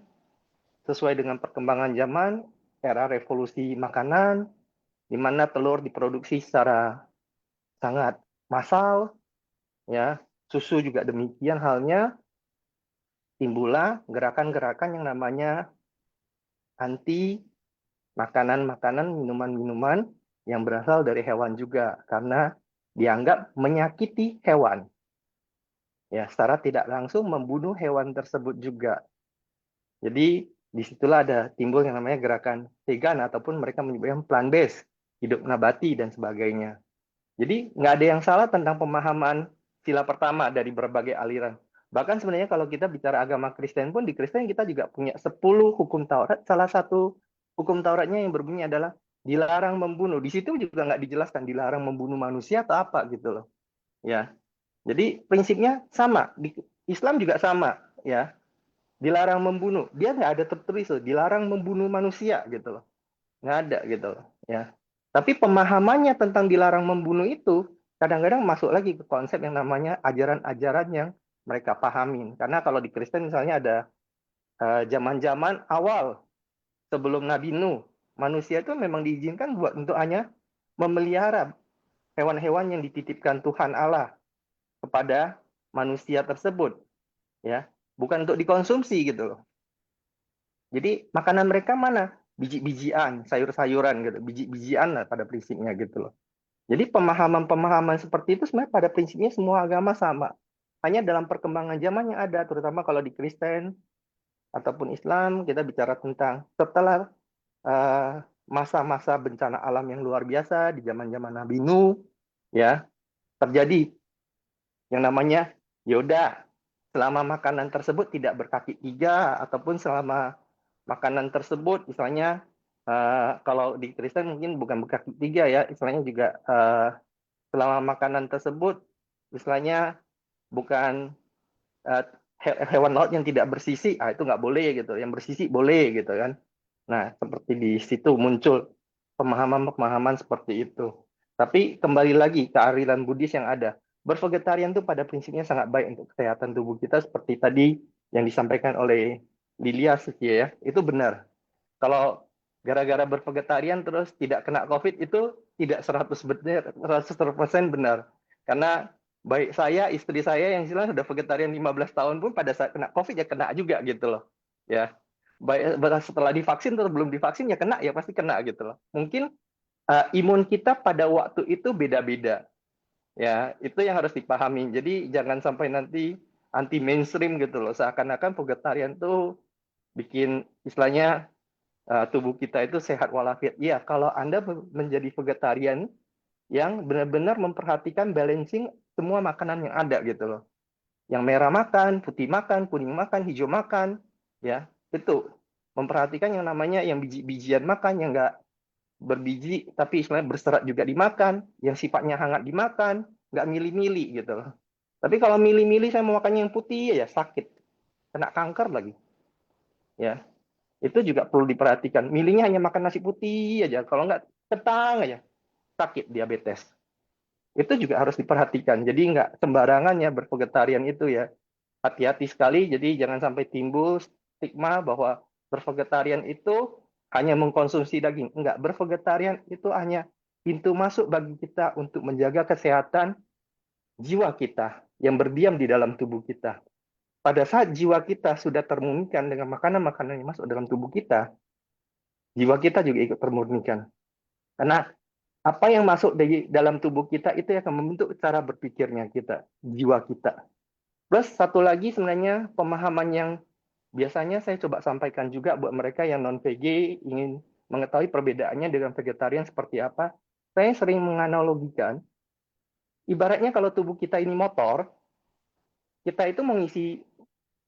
sesuai dengan perkembangan zaman era revolusi makanan, di mana telur diproduksi secara sangat massal, ya, susu juga demikian halnya, timbullah gerakan-gerakan yang namanya anti makanan-makanan, minuman-minuman yang berasal dari hewan juga, karena dianggap menyakiti hewan. Ya, secara tidak langsung membunuh hewan tersebut juga. Jadi disitulah ada timbul yang namanya gerakan vegan ataupun mereka menyebutnya plant-based, hidup nabati dan sebagainya. Jadi nggak ada yang salah tentang pemahaman sila pertama dari berbagai aliran. Bahkan sebenarnya kalau kita bicara agama Kristen pun, di Kristen kita juga punya 10 hukum Taurat. Salah satu hukum Tauratnya yang berbunyi adalah dilarang membunuh. Di situ juga nggak dijelaskan dilarang membunuh manusia atau apa gitu loh. Ya, jadi prinsipnya sama. Di Islam juga sama, ya. Dilarang membunuh. Dia nggak ada tertulis loh, dilarang membunuh manusia gitu loh. Nggak ada gitu loh, ya. Tapi pemahamannya tentang dilarang membunuh itu kadang-kadang masuk lagi ke konsep yang namanya ajaran-ajaran yang mereka pahamin. Karena kalau di Kristen misalnya ada zaman-zaman awal sebelum Nabi Nuh, manusia itu memang diizinkan buat untuk hanya memelihara hewan-hewan yang dititipkan Tuhan Allah kepada manusia tersebut, ya, bukan untuk dikonsumsi gitu loh. Jadi makanan mereka mana? Biji-bijian, sayur-sayuran gitu, biji-bijian lah pada prinsipnya gitu loh. Jadi pemahaman-pemahaman seperti itu sebenarnya pada prinsipnya semua agama sama. Hanya dalam perkembangan zaman yang ada, terutama kalau di Kristen ataupun Islam, kita bicara tentang setelah masa-masa bencana alam yang luar biasa di zaman-zaman Nabi Nuh, ya, terjadi yang namanya yaudah, selama makanan tersebut tidak berkaki 3 ataupun selama makanan tersebut misalnya kalau di Kristen mungkin bukan berkaki 3 ya, istilahnya juga selama makanan tersebut istilahnya bukan hewan laut yang tidak bersisi, itu nggak boleh gitu, yang bersisi boleh gitu kan. Nah, seperti di situ muncul pemahaman-pemahaman seperti itu. Tapi kembali lagi ke aliran Buddhis yang ada, bervegetarian itu pada prinsipnya sangat baik untuk kesehatan tubuh kita, seperti tadi yang disampaikan oleh Lilia Setia ya, itu benar. Kalau gara-gara bervegetarian terus tidak kena COVID itu tidak 100% benar. Karena baik saya, istri saya yang istilahnya sudah vegetarian 15 tahun pun pada saat kena COVID ya kena juga gitu loh. Ya. Baik setelah divaksin atau belum divaksin ya kena, ya pasti kena gitu loh. Mungkin imun kita pada waktu itu beda-beda. Ya, itu yang harus dipahami. Jadi jangan sampai nanti anti mainstream gitu loh. Seakan-akan vegetarian tuh bikin istilahnya tubuh kita itu sehat walafiat. Iya, kalau Anda menjadi vegetarian yang benar-benar memperhatikan balancing semua makanan yang ada gitu loh. Yang merah makan, putih makan, kuning makan, hijau makan, ya, itu memperhatikan yang namanya yang biji-bijian makan, yang enggak berbiji tapi istilahnya berserat juga dimakan, yang sifatnya hangat dimakan, nggak milih-milih gitu loh. Tapi kalau milih-milih saya mau makannya yang putih ya sakit, kena kanker lagi. Ya, itu juga perlu diperhatikan. Milihnya hanya makan nasi putih aja, kalau nggak kentang aja sakit diabetes. Itu juga harus diperhatikan. Jadi nggak sembarangan ya bervegetarian itu ya. Hati-hati sekali, jadi jangan sampai timbul stigma bahwa bervegetarian itu hanya mengkonsumsi daging. Enggak, bervegetarian itu hanya pintu masuk bagi kita untuk menjaga kesehatan jiwa kita yang berdiam di dalam tubuh kita. Pada saat jiwa kita sudah termurnikan dengan makanan-makanan yang masuk dalam tubuh kita, jiwa kita juga ikut termurnikan. Karena apa yang masuk dari dalam tubuh kita itu akan membentuk cara berpikirnya kita, jiwa kita. Plus satu lagi sebenarnya pemahaman yang biasanya saya coba sampaikan juga buat mereka yang non-VG ingin mengetahui perbedaannya dengan vegetarian seperti apa. Saya sering menganalogikan, ibaratnya kalau tubuh kita ini motor, kita itu mengisi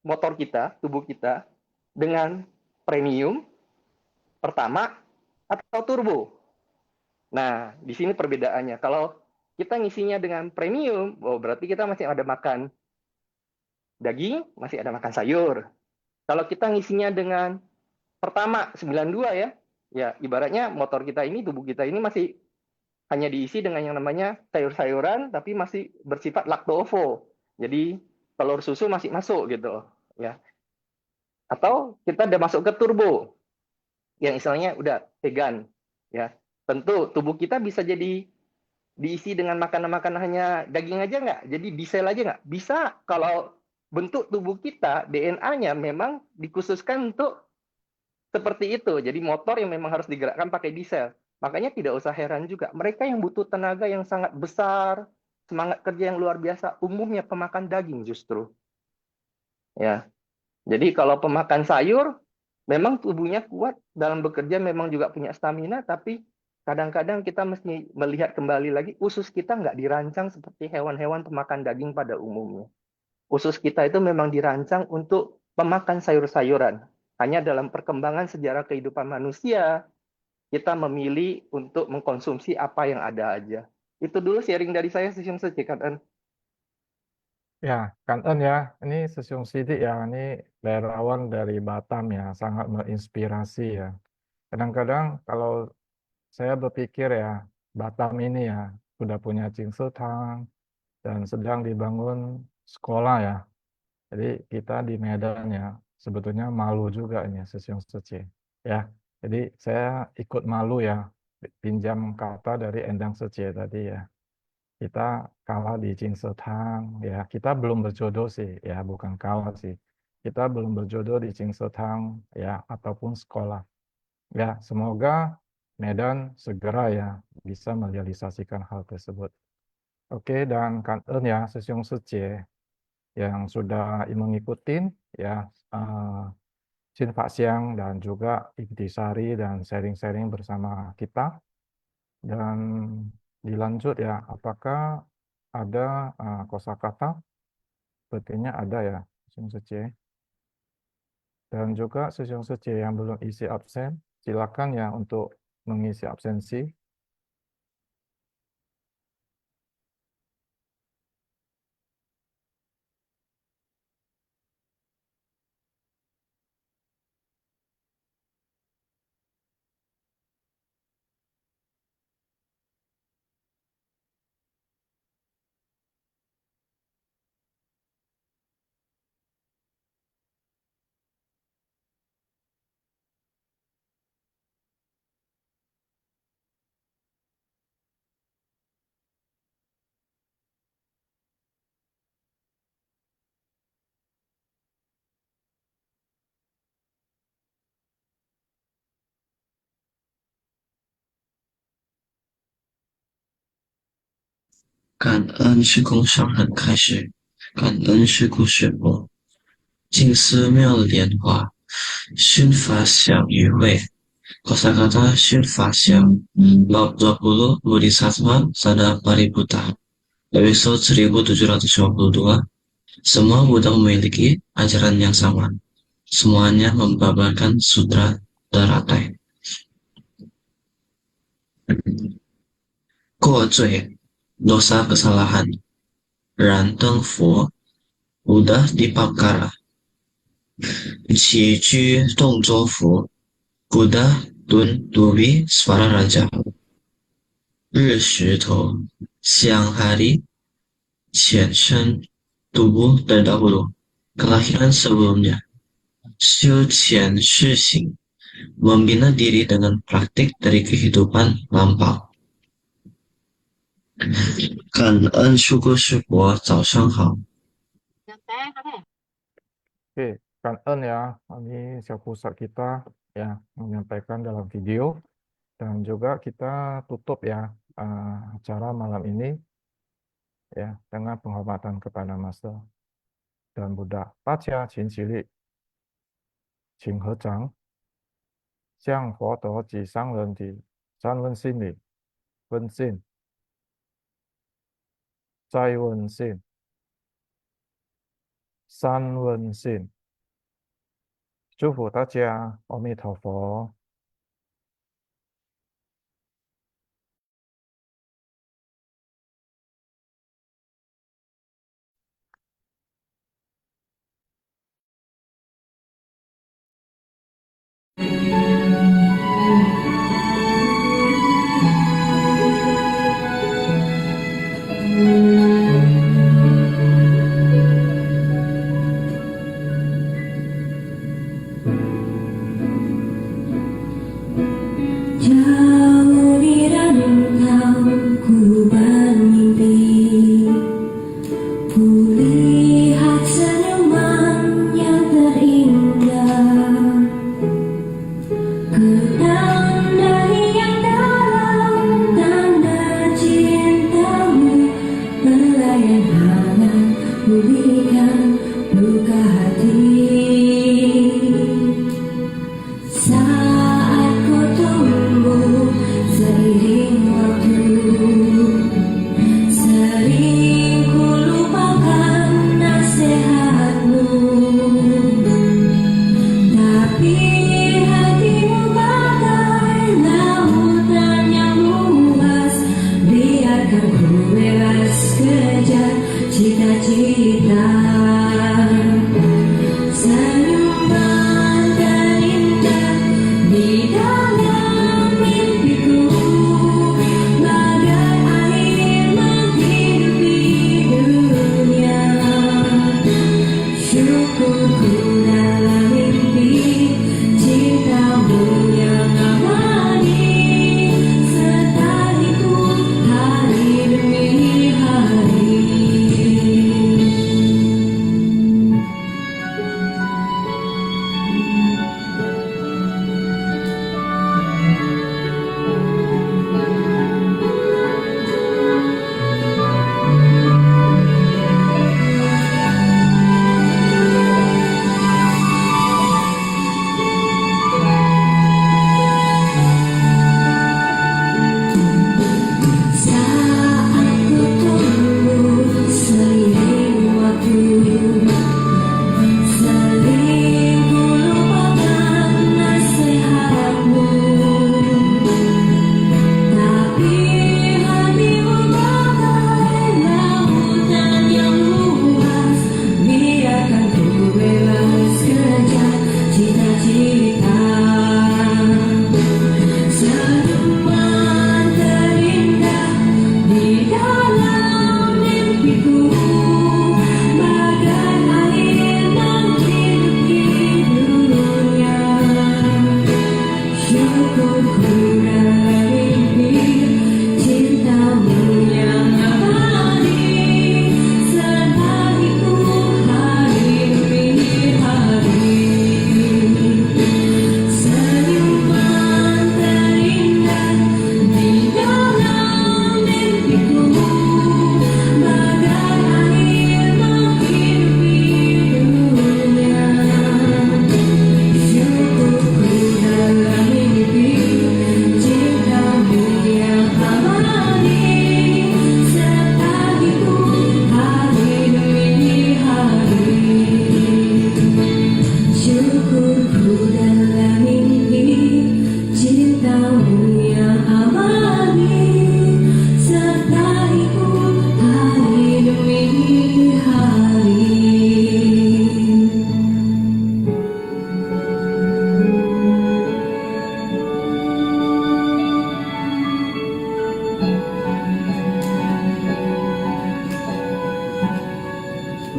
motor kita, tubuh kita, dengan premium, pertama, atau turbo. Nah, di sini perbedaannya. Kalau kita ngisinya dengan premium, berarti kita masih ada makan daging, masih ada makan sayur. Kalau kita ngisinya dengan pertama 92 ya ibaratnya motor kita ini, tubuh kita ini masih hanya diisi dengan yang namanya sayur-sayuran, tapi masih bersifat lakto-ovo. Jadi telur susu masih masuk gitu ya. Atau kita udah masuk ke turbo. yang istilahnya udah vegan, ya. Tentu tubuh kita bisa jadi diisi dengan makanan-makanan hanya daging aja nggak? Jadi diesel aja nggak? Bisa kalau bentuk tubuh kita, DNA-nya memang dikhususkan untuk seperti itu. Jadi motor yang memang harus digerakkan pakai diesel. Makanya tidak usah heran juga. Mereka yang butuh tenaga yang sangat besar, semangat kerja yang luar biasa, umumnya pemakan daging justru. Ya. Jadi kalau pemakan sayur, memang tubuhnya kuat dalam bekerja, memang juga punya stamina, tapi kadang-kadang kita mesti melihat kembali lagi, usus kita nggak dirancang seperti hewan-hewan pemakan daging pada umumnya. Usus kita itu memang dirancang untuk pemakan sayur-sayuran. Hanya dalam perkembangan sejarah kehidupan manusia, kita memilih untuk mengkonsumsi apa yang ada aja. Itu dulu sharing dari saya, Sesiung Seci, Kan. Ya, Kanten ya, ini Sesiung Sidik ya, ini relawan dari Batam ya, sangat menginspirasi ya. Kadang-kadang kalau saya berpikir ya, Batam ini ya, sudah punya Tang dan sedang dibangun sekolah ya. Jadi kita di Medan ya, sebetulnya malu juga ini Sesiung Seci. Ya, jadi saya ikut malu ya, pinjam kata dari Endang Seci tadi ya. Kita kalah di Tang ya, kita belum berjodoh sih ya, bukan kalah sih. Kita belum berjodoh di Tang ya, ataupun sekolah. Ya, semoga Medan segera ya bisa merealisasikan hal tersebut. Oke, dan Kanten ya, Sesiung Seci yang sudah mengikuti ya Sin Pak Siang dan juga Intisari dan sharing-sharing bersama kita. Dan dilanjut ya, apakah ada kosakata? Sepertinya ada ya, Sesiung Seci. Dan juga Sesiung Seci yang belum isi absen, silakan ya untuk mengisi absensi.感恩是共商人开始，感恩是故事播，静思妙莲花，熏法想与会，kosakata Syun Fasyam, bab 20 Bodhisattva Sada Pariputta, episode 1752. Semua Buddha memiliki ajaran yang sama. Semuanya membabarkan sutra teratai. 过罪 dosa kesalahan, ranteng佛 Buddha Dipakara, 起居动作佛 Buddha Tun Tubi Swara Raja, 日石头 siang hari, 前身 tubuh terdahulu, kelahiran sebelumnya, 修前世行 membina diri dengan praktik dari kehidupan lampau. 感恩舒哥师伯，早上好。 Oke, Kanten ya, ini Syekh Pusat kita ya menyampaikan dalam video, dan juga kita tutup ya acara malam ini ya dengan penghormatan kepada Master dan Buddha. Tacia Qin Qili, Qing He Zhang, Xiang Huo De Ji Sang Ren Di, Zhan Wen Xin Li, Wen Xin, Zai Wen Xin, San Wen Xin. 祝福大家，阿弥陀佛。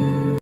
心。